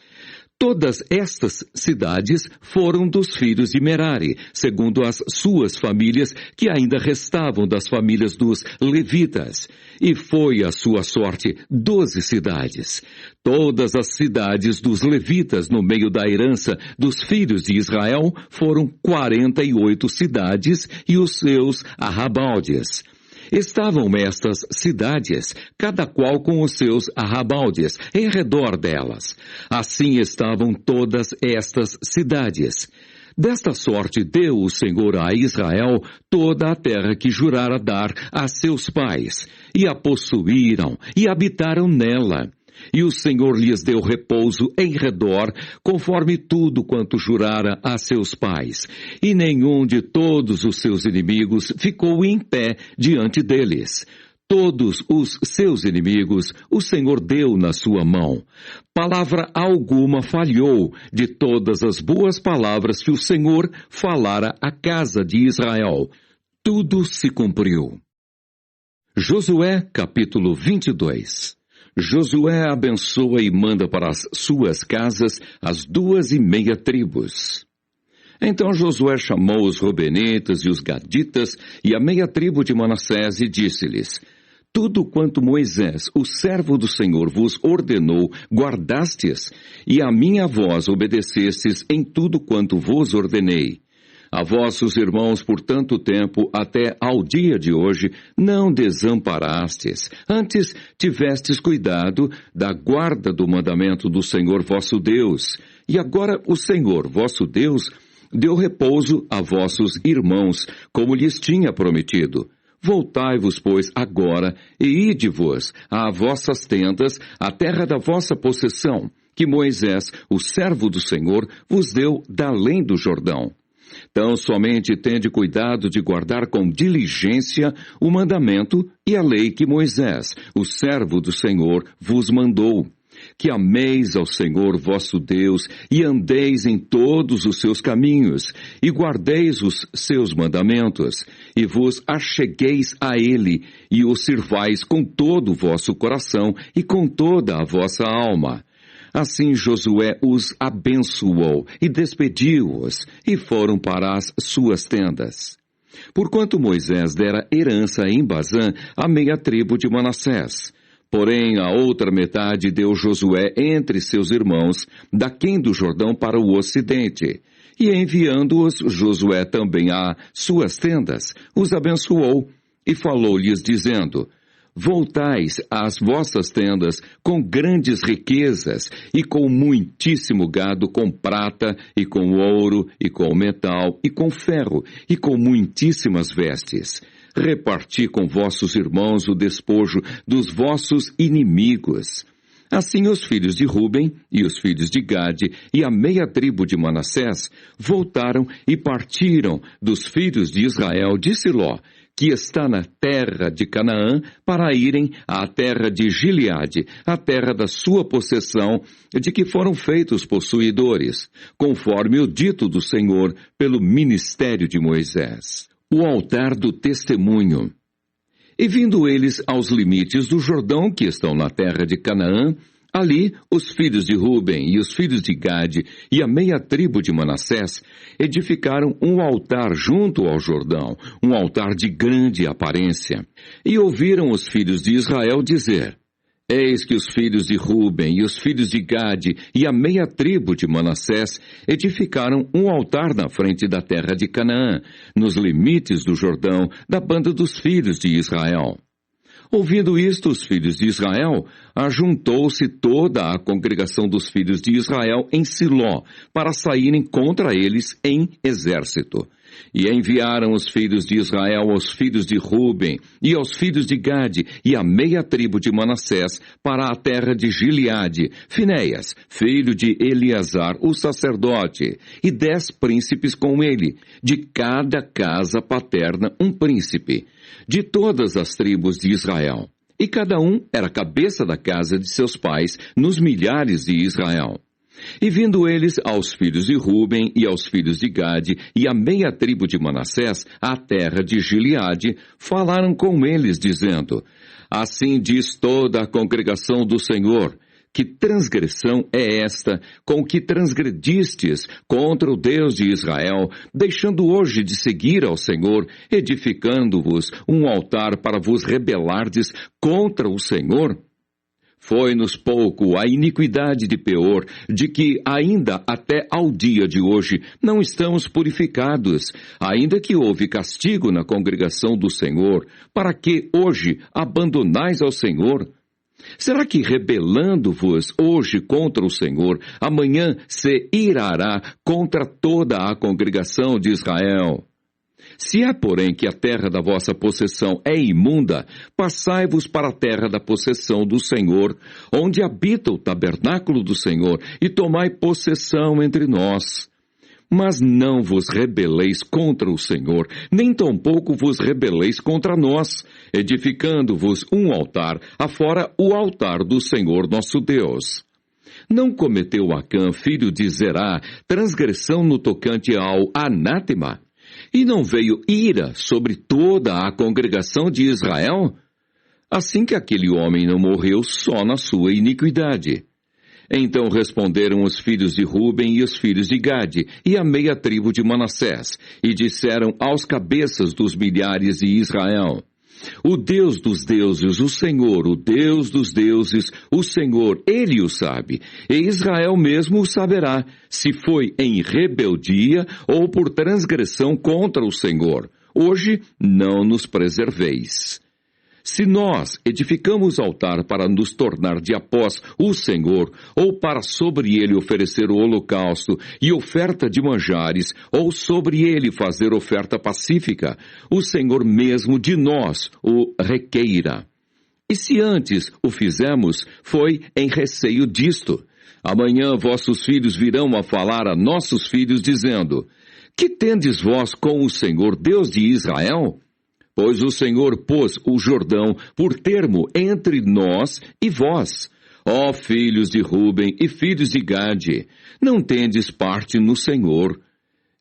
Todas estas cidades foram dos filhos de Merari, segundo as suas famílias, que ainda restavam das famílias dos levitas. E foi a sua sorte 12 cidades. Todas as cidades dos levitas no meio da herança dos filhos de Israel foram 48 cidades e os seus arrabaldes. Estavam estas cidades, cada qual com os seus arrabaldes, em redor delas. Assim estavam todas estas cidades. Desta sorte deu o Senhor a Israel toda a terra que jurara dar a seus pais, e a possuíram, e habitaram nela. E o Senhor lhes deu repouso em redor, conforme tudo quanto jurara a seus pais. E nenhum de todos os seus inimigos ficou em pé diante deles. Todos os seus inimigos o Senhor deu na sua mão. Palavra alguma falhou de todas as boas palavras que o Senhor falara à casa de Israel. Tudo se cumpriu. Josué, capítulo 22. Josué abençoa e manda para as suas casas as 2,5 tribos. Então Josué chamou os Rubenitas e os Gaditas e a meia tribo de Manassés e disse-lhes: tudo quanto Moisés, o servo do Senhor, vos ordenou, guardastes, e a minha voz obedecestes em tudo quanto vos ordenei. A vossos irmãos por tanto tempo, até ao dia de hoje, não desamparastes. Antes tivestes cuidado da guarda do mandamento do Senhor vosso Deus. E agora o Senhor vosso Deus deu repouso a vossos irmãos, como lhes tinha prometido. Voltai-vos, pois, agora, e ide-vos a vossas tendas, a terra da vossa possessão, que Moisés, o servo do Senhor, vos deu da além do Jordão. Tão somente tende cuidado de guardar com diligência o mandamento e a lei que Moisés, o servo do Senhor, vos mandou. Que ameis ao Senhor vosso Deus e andeis em todos os seus caminhos e guardeis os seus mandamentos e vos achegueis a Ele e o sirvais com todo o vosso coração e com toda a vossa alma. Assim Josué os abençoou e despediu-os, e foram para as suas tendas. Porquanto Moisés dera herança em Bazã à meia tribo de Manassés. Porém, a outra metade deu Josué entre seus irmãos, daquém do Jordão para o ocidente. E enviando-os Josué também a suas tendas, os abençoou, e falou-lhes dizendo: Voltais às vossas tendas com grandes riquezas, e com muitíssimo gado, com prata, e com ouro, e com metal, e com ferro, e com muitíssimas vestes. Reparti com vossos irmãos o despojo dos vossos inimigos. Assim os filhos de Ruben e os filhos de Gade e a meia tribo de Manassés voltaram e partiram dos filhos de Israel de Siló, que está na terra de Canaã, para irem à terra de Gileade, a terra da sua possessão, de que foram feitos possuidores, conforme o dito do Senhor pelo ministério de Moisés. O altar do testemunho. E vindo eles aos limites do Jordão, que estão na terra de Canaã, ali os filhos de Ruben e os filhos de Gade e a meia tribo de Manassés edificaram um altar junto ao Jordão, um altar de grande aparência. E ouviram os filhos de Israel dizer: Eis que os filhos de Ruben e os filhos de Gade e a meia tribo de Manassés edificaram um altar na frente da terra de Canaã, nos limites do Jordão, da banda dos filhos de Israel. Ouvindo isto, os filhos de Israel, ajuntou-se toda a congregação dos filhos de Israel em Siló, para saírem contra eles em exército. E enviaram os filhos de Israel aos filhos de Ruben e aos filhos de Gade e a meia tribo de Manassés para a terra de Gileade, Finéias, filho de Eleazar, o sacerdote, e 10 príncipes com ele, de cada casa paterna um príncipe, de todas as tribos de Israel. E cada um era cabeça da casa de seus pais, nos milhares de Israel. E vindo eles aos filhos de Ruben e aos filhos de Gade e a meia tribo de Manassés, à terra de Gileade, falaram com eles, dizendo: Assim diz toda a congregação do Senhor, que transgressão é esta com que transgredistes contra o Deus de Israel, deixando hoje de seguir ao Senhor, edificando-vos um altar para vos rebelardes contra o Senhor? Foi-nos pouco a iniquidade de Peor, de que ainda até ao dia de hoje não estamos purificados, ainda que houve castigo na congregação do Senhor, para que hoje abandonais ao Senhor? Será que rebelando-vos hoje contra o Senhor, amanhã se irará contra toda a congregação de Israel? Se é, porém, que a terra da vossa possessão é imunda, passai-vos para a terra da possessão do Senhor, onde habita o tabernáculo do Senhor, e tomai possessão entre nós. Mas não vos rebeleis contra o Senhor, nem tampouco vos rebeleis contra nós, edificando-vos um altar, afora o altar do Senhor nosso Deus. Não cometeu Acã, filho de Zerá, transgressão no tocante ao anátema? E não veio ira sobre toda a congregação de Israel? Assim que aquele homem não morreu só na sua iniquidade. Então responderam os filhos de Ruben e os filhos de Gade, e a meia tribo de Manassés, e disseram aos cabeças dos milhares de Israel: O Deus dos deuses, o Senhor, o Deus dos deuses, o Senhor, Ele o sabe, e Israel mesmo o saberá, se foi em rebeldia ou por transgressão contra o Senhor. Hoje não nos preserveis. Se nós edificamos altar para nos tornar de após o Senhor, ou para sobre ele oferecer o holocausto e oferta de manjares, ou sobre ele fazer oferta pacífica, o Senhor mesmo de nós o requeira. E se antes o fizemos, foi em receio disto. Amanhã vossos filhos virão a falar a nossos filhos, dizendo: Que tendes vós com o Senhor, Deus de Israel? Pois o Senhor pôs o Jordão por termo entre nós e vós. Ó filhos de Ruben e filhos de Gade, não tendes parte no Senhor.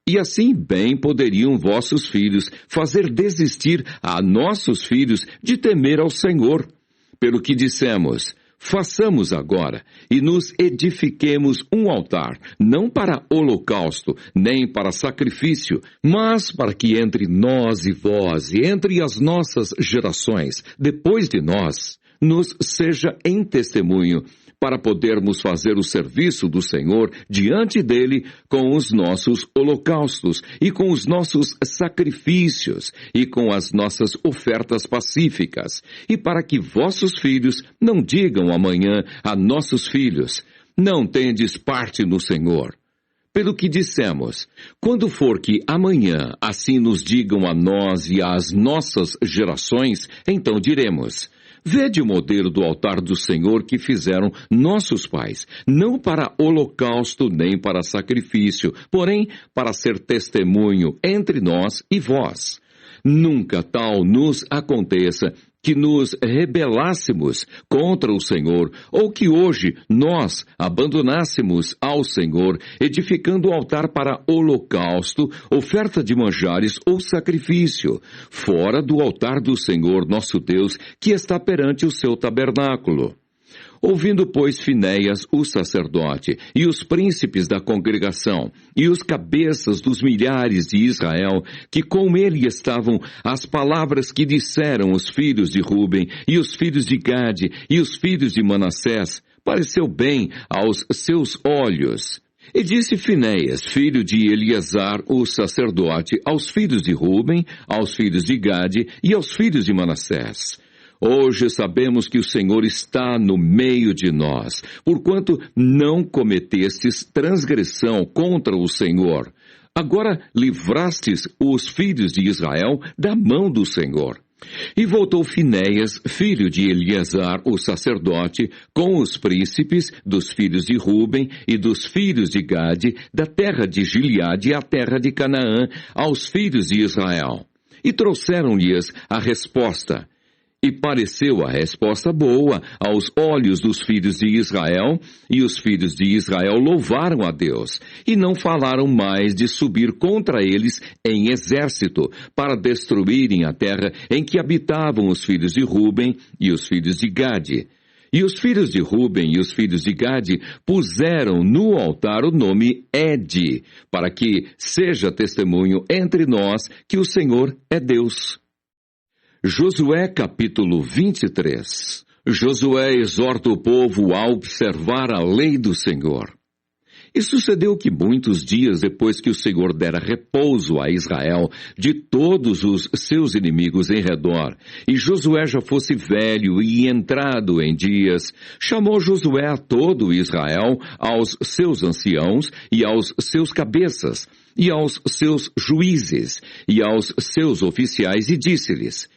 E assim bem poderiam vossos filhos fazer desistir a nossos filhos de temer ao Senhor. Pelo que dissemos: Façamos agora e nos edifiquemos um altar, não para holocausto, nem para sacrifício, mas para que entre nós e vós, e entre as nossas gerações, depois de nós, nos seja em testemunho, para podermos fazer o serviço do Senhor diante dele com os nossos holocaustos e com os nossos sacrifícios e com as nossas ofertas pacíficas, e para que vossos filhos não digam amanhã a nossos filhos, não tendes parte no Senhor. Pelo que dissemos, quando for que amanhã assim nos digam a nós e às nossas gerações, então diremos: vede o modelo do altar do Senhor que fizeram nossos pais, não para holocausto nem para sacrifício, porém para ser testemunho entre nós e vós. Nunca tal nos aconteça que nos rebelássemos contra o Senhor, ou que hoje nós abandonássemos ao Senhor, edificando o altar para holocausto, oferta de manjares ou sacrifício, fora do altar do Senhor nosso Deus, que está perante o seu tabernáculo. Ouvindo, pois, Finéias, o sacerdote, e os príncipes da congregação, e os cabeças dos milhares de Israel, que com ele estavam, as palavras que disseram os filhos de Ruben, e os filhos de Gade, e os filhos de Manassés, pareceu bem aos seus olhos. E disse Finéias, filho de Eleazar, o sacerdote, aos filhos de Ruben, aos filhos de Gade e aos filhos de Manassés: hoje sabemos que o Senhor está no meio de nós, porquanto não cometestes transgressão contra o Senhor. Agora livrastes os filhos de Israel da mão do Senhor. E voltou Finéias, filho de Eleazar, o sacerdote, com os príncipes dos filhos de Ruben e dos filhos de Gade, da terra de Gileade à terra de Canaã, aos filhos de Israel. E trouxeram-lhes a resposta. E pareceu a resposta boa aos olhos dos filhos de Israel, e os filhos de Israel louvaram a Deus, e não falaram mais de subir contra eles em exército, para destruírem a terra em que habitavam os filhos de Ruben e os filhos de Gade. E os filhos de Ruben e os filhos de Gade puseram no altar o nome Ede, para que seja testemunho entre nós que o Senhor é Deus. Josué capítulo 23. Josué exorta o povo a observar a lei do Senhor. E sucedeu que muitos dias depois que o Senhor dera repouso a Israel de todos os seus inimigos em redor, e Josué já fosse velho e entrado em dias, chamou Josué a todo Israel, aos seus anciãos e aos seus cabeças, e aos seus juízes, e aos seus oficiais, e disse-lhes: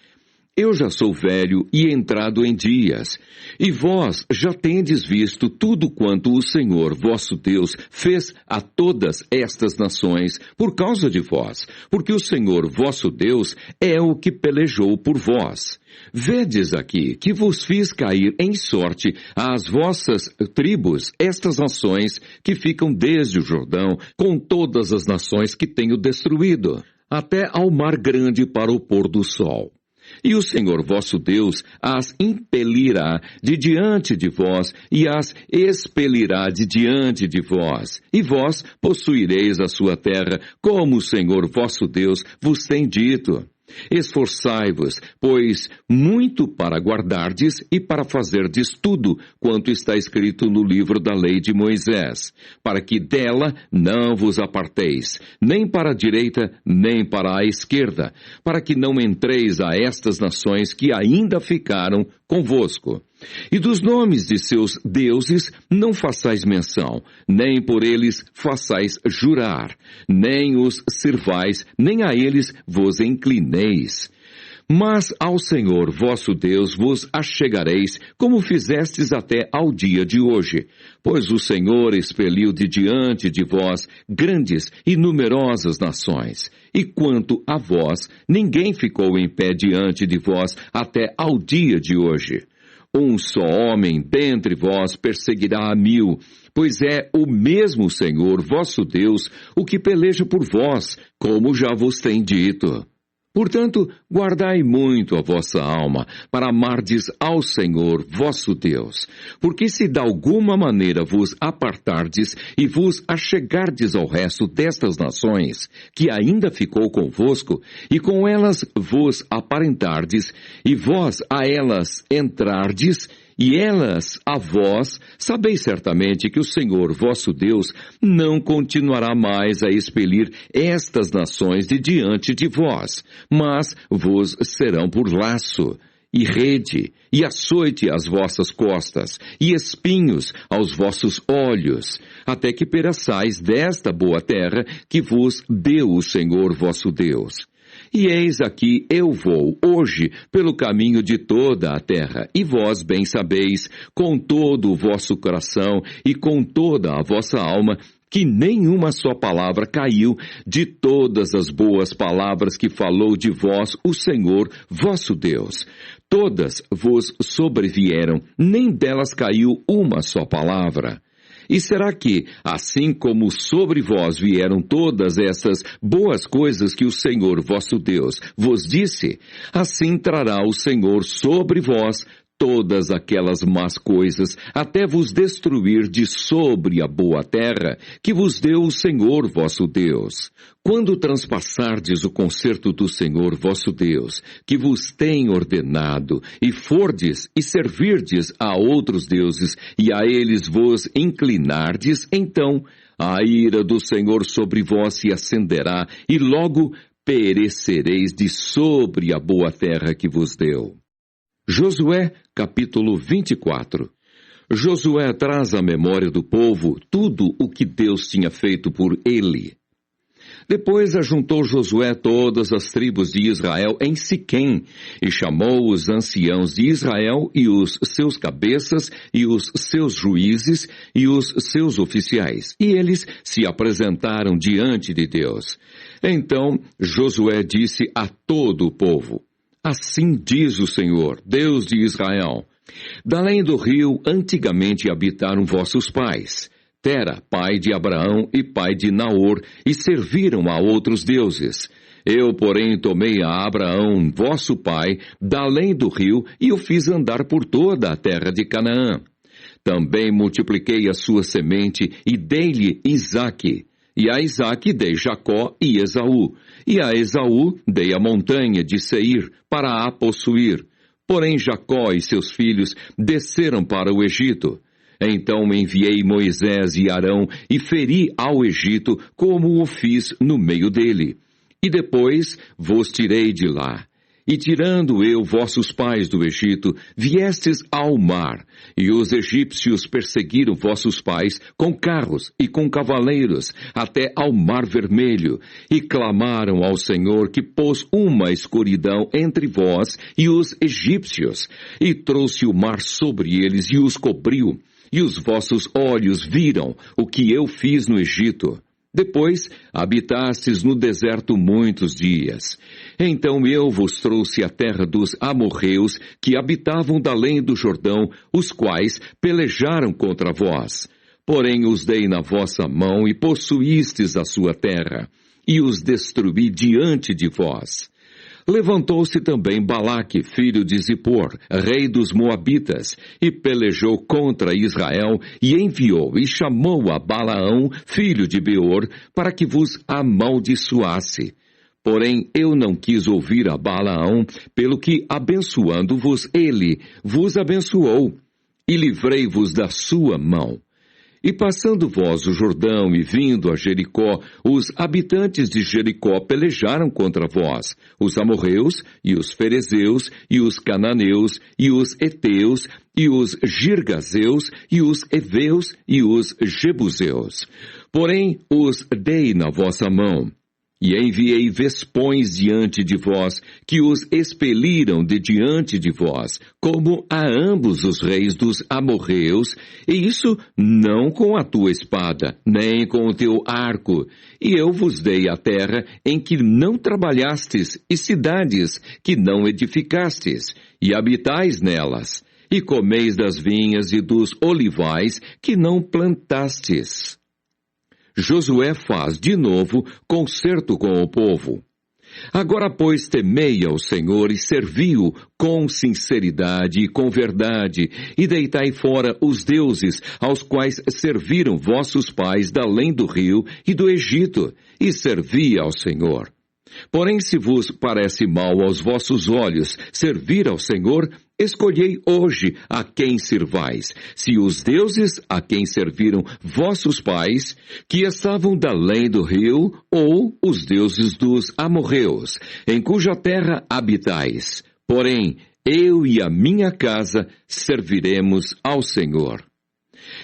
eu já sou velho e entrado em dias, e vós já tendes visto tudo quanto o Senhor vosso Deus fez a todas estas nações por causa de vós, porque o Senhor vosso Deus é o que pelejou por vós. Vedes aqui que vos fiz cair em sorte às vossas tribos estas nações que ficam desde o Jordão, com todas as nações que tenho destruído, até ao mar grande para o pôr do sol. E o Senhor vosso Deus as impelirá de diante de vós e as expelirá de diante de vós. E vós possuireis a sua terra, como o Senhor vosso Deus vos tem dito. Esforçai-vos, pois, muito para guardardes e para fazerdes tudo quanto está escrito no livro da lei de Moisés, para que dela não vos aparteis, nem para a direita, nem para a esquerda, para que não entreis a estas nações que ainda ficaram convosco. E dos nomes de seus deuses não façais menção, nem por eles façais jurar, nem os sirvais, nem a eles vos inclineis. Mas ao Senhor vosso Deus vos achegareis, como fizestes até ao dia de hoje. Pois o Senhor expeliu de diante de vós grandes e numerosas nações. E quanto a vós, ninguém ficou em pé diante de vós até ao dia de hoje. Um só homem dentre vós perseguirá a 1000, pois é o mesmo Senhor vosso Deus o que peleja por vós, como já vos tem dito. Portanto, guardai muito a vossa alma, para amardes ao Senhor vosso Deus. Porque se de alguma maneira vos apartardes e vos achegardes ao resto destas nações, que ainda ficou convosco, e com elas vos aparentardes, e vós a elas entrardes, e elas a vós, sabeis certamente que o Senhor vosso Deus não continuará mais a expelir estas nações de diante de vós, mas vos serão por laço, e rede, e açoite às vossas costas, e espinhos aos vossos olhos, até que pereçais desta boa terra que vos deu o Senhor vosso Deus. E eis aqui eu vou hoje pelo caminho de toda a terra, e vós bem sabeis, com todo o vosso coração e com toda a vossa alma, que nenhuma só palavra caiu de todas as boas palavras que falou de vós o Senhor vosso Deus. Todas vos sobrevieram, nem delas caiu uma só palavra. E será que, assim como sobre vós vieram todas essas boas coisas que o Senhor vosso Deus vos disse, assim trará o Senhor sobre vós todas aquelas más coisas, até vos destruir de sobre a boa terra que vos deu o Senhor vosso Deus. Quando transpassardes o concerto do Senhor vosso Deus, que vos tem ordenado, e fordes e servirdes a outros deuses, e a eles vos inclinardes, então a ira do Senhor sobre vós se acenderá, e logo perecereis de sobre a boa terra que vos deu. Josué, capítulo 24. Josué traz à memória do povo tudo o que Deus tinha feito por ele. Depois ajuntou Josué todas as tribos de Israel em Siquém, e chamou os anciãos de Israel e os seus cabeças, e os seus juízes, e os seus oficiais. E eles se apresentaram diante de Deus. Então Josué disse a todo o povo: Assim diz o Senhor, Deus de Israel: da além do rio antigamente habitaram vossos pais, Tera, pai de Abraão e pai de Naor, e serviram a outros deuses. Eu, porém, tomei a Abraão, vosso pai, da além do rio, e o fiz andar por toda a terra de Canaã. Também multipliquei a sua semente, e dei-lhe Isaque. E a Isaque dei Jacó e Esaú. E a Esaú dei a montanha de Seir, para a possuir. Porém Jacó e seus filhos desceram para o Egito. Então enviei Moisés e Arão e feri ao Egito, como o fiz no meio dele. E depois vos tirei de lá. E tirando eu vossos pais do Egito, viestes ao mar, e os egípcios perseguiram vossos pais com carros e com cavaleiros, até ao mar vermelho, e clamaram ao Senhor, que pôs uma escuridão entre vós e os egípcios, e trouxe o mar sobre eles e os cobriu, e os vossos olhos viram o que eu fiz no Egito. Depois habitastes no deserto muitos dias. Então eu vos trouxe a terra dos amorreus, que habitavam da além do Jordão, os quais pelejaram contra vós. Porém os dei na vossa mão, e possuístes a sua terra, e os destruí diante de vós. Levantou-se também Balaque, filho de Zippor, rei dos Moabitas, e pelejou contra Israel, e enviou e chamou a Balaão, filho de Beor, para que vos amaldiçoasse. Porém eu não quis ouvir a Balaão, pelo que, abençoando-vos ele, vos abençoou, e livrei-vos da sua mão. E passando vós o Jordão e vindo a Jericó, os habitantes de Jericó pelejaram contra vós, os amorreus, e os ferezeus, e os cananeus, e os heteus, e os girgazeus, e os heveus, e os jebuseus. Porém os dei na vossa mão. E enviei vespões diante de vós, que os expeliram de diante de vós, como a ambos os reis dos amorreus, e isso não com a tua espada, nem com o teu arco. E eu vos dei a terra em que não trabalhastes, e cidades que não edificastes, e habitais nelas, e comeis das vinhas e dos olivais que não plantastes. Josué faz de novo concerto com o povo. Agora, pois, temei ao Senhor e servi-o com sinceridade e com verdade, e deitai fora os deuses aos quais serviram vossos pais da além do rio e do Egito, e servi ao Senhor. Porém, se vos parece mal aos vossos olhos servir ao Senhor, escolhei hoje a quem sirvais, se os deuses a quem serviram vossos pais, que estavam da além do rio, ou os deuses dos amorreus, em cuja terra habitais. Porém, eu e a minha casa serviremos ao Senhor.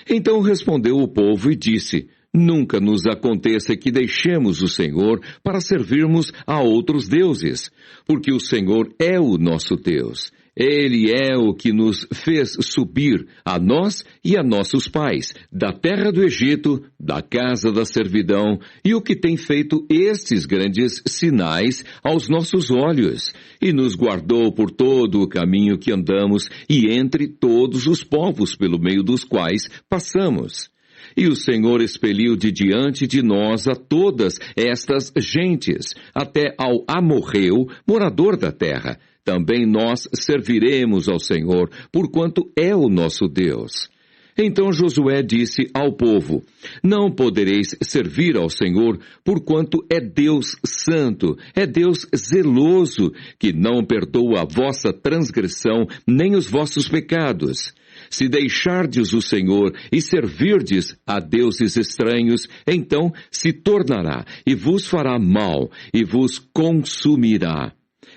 Então respondeu o povo e disse: Nunca nos aconteça que deixemos o Senhor para servirmos a outros deuses, porque o Senhor é o nosso Deus. Ele é o que nos fez subir, a nós e a nossos pais, da terra do Egito, da casa da servidão, e o que tem feito estes grandes sinais aos nossos olhos, e nos guardou por todo o caminho que andamos e entre todos os povos pelo meio dos quais passamos. E o Senhor expeliu de diante de nós a todas estas gentes, até ao amorreu, morador da terra. Também nós serviremos ao Senhor, porquanto é o nosso Deus. Então Josué disse ao povo: Não podereis servir ao Senhor, porquanto é Deus santo, é Deus zeloso, que não perdoa a vossa transgressão, nem os vossos pecados. Se deixardes o Senhor e servirdes a deuses estranhos, então se tornará e vos fará mal e vos consumirá,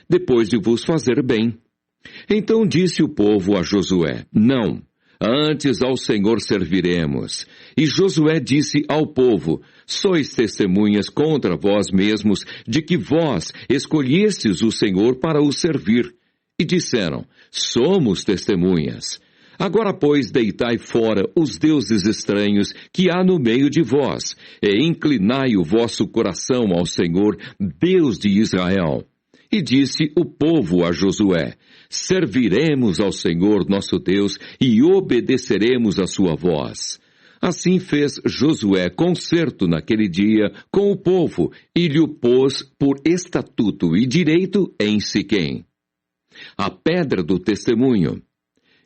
depois de vos fazer bem. Então disse o povo a Josué: Não, antes ao Senhor serviremos. E Josué disse ao povo: Sois testemunhas contra vós mesmos de que vós escolhestes o Senhor para o servir. E disseram: Somos testemunhas. Agora, pois, deitai fora os deuses estranhos que há no meio de vós, e inclinai o vosso coração ao Senhor, Deus de Israel. E disse o povo a Josué: Serviremos ao Senhor nosso Deus e obedeceremos a sua voz. Assim fez Josué concerto naquele dia com o povo e lhe pôs por estatuto e direito em Siquém. A pedra do testemunho.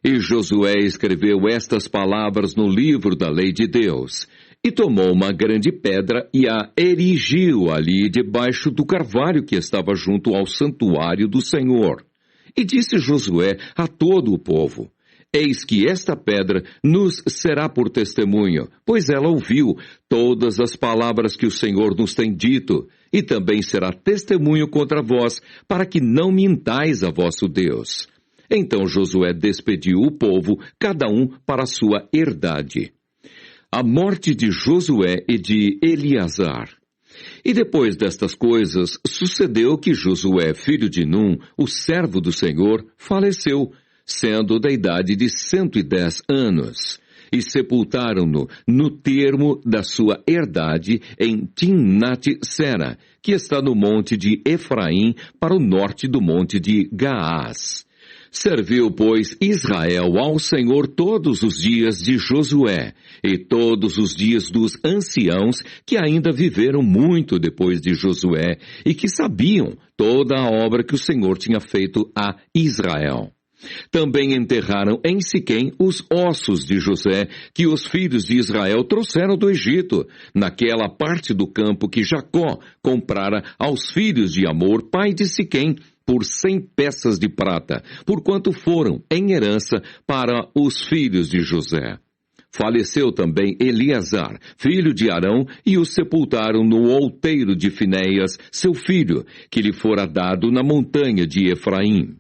E Josué escreveu estas palavras no livro da lei de Deus, e tomou uma grande pedra e a erigiu ali debaixo do carvalho que estava junto ao santuário do Senhor. E disse Josué a todo o povo: Eis que esta pedra nos será por testemunho, pois ela ouviu todas as palavras que o Senhor nos tem dito, e também será testemunho contra vós, para que não mintais a vosso Deus. Então Josué despediu o povo, cada um para a sua herdade. A morte de Josué e de Eleazar. E depois destas coisas, sucedeu que Josué, filho de Num, o servo do Senhor, faleceu, sendo da idade de 110 anos. E sepultaram-no no termo da sua herdade em Timnat-Sera, que está no monte de Efraim, para o norte do monte de Gaás. Serviu, pois, Israel ao Senhor todos os dias de Josué, e todos os dias dos anciãos que ainda viveram muito depois de Josué, e que sabiam toda a obra que o Senhor tinha feito a Israel. Também enterraram em Siquém os ossos de José, que os filhos de Israel trouxeram do Egito, naquela parte do campo que Jacó comprara aos filhos de Amor, pai de Siquém, por 100 peças de prata, porquanto foram em herança para os filhos de José. Faleceu também Eleazar, filho de Arão, e o sepultaram no outeiro de Finéias, seu filho, que lhe fora dado na montanha de Efraim.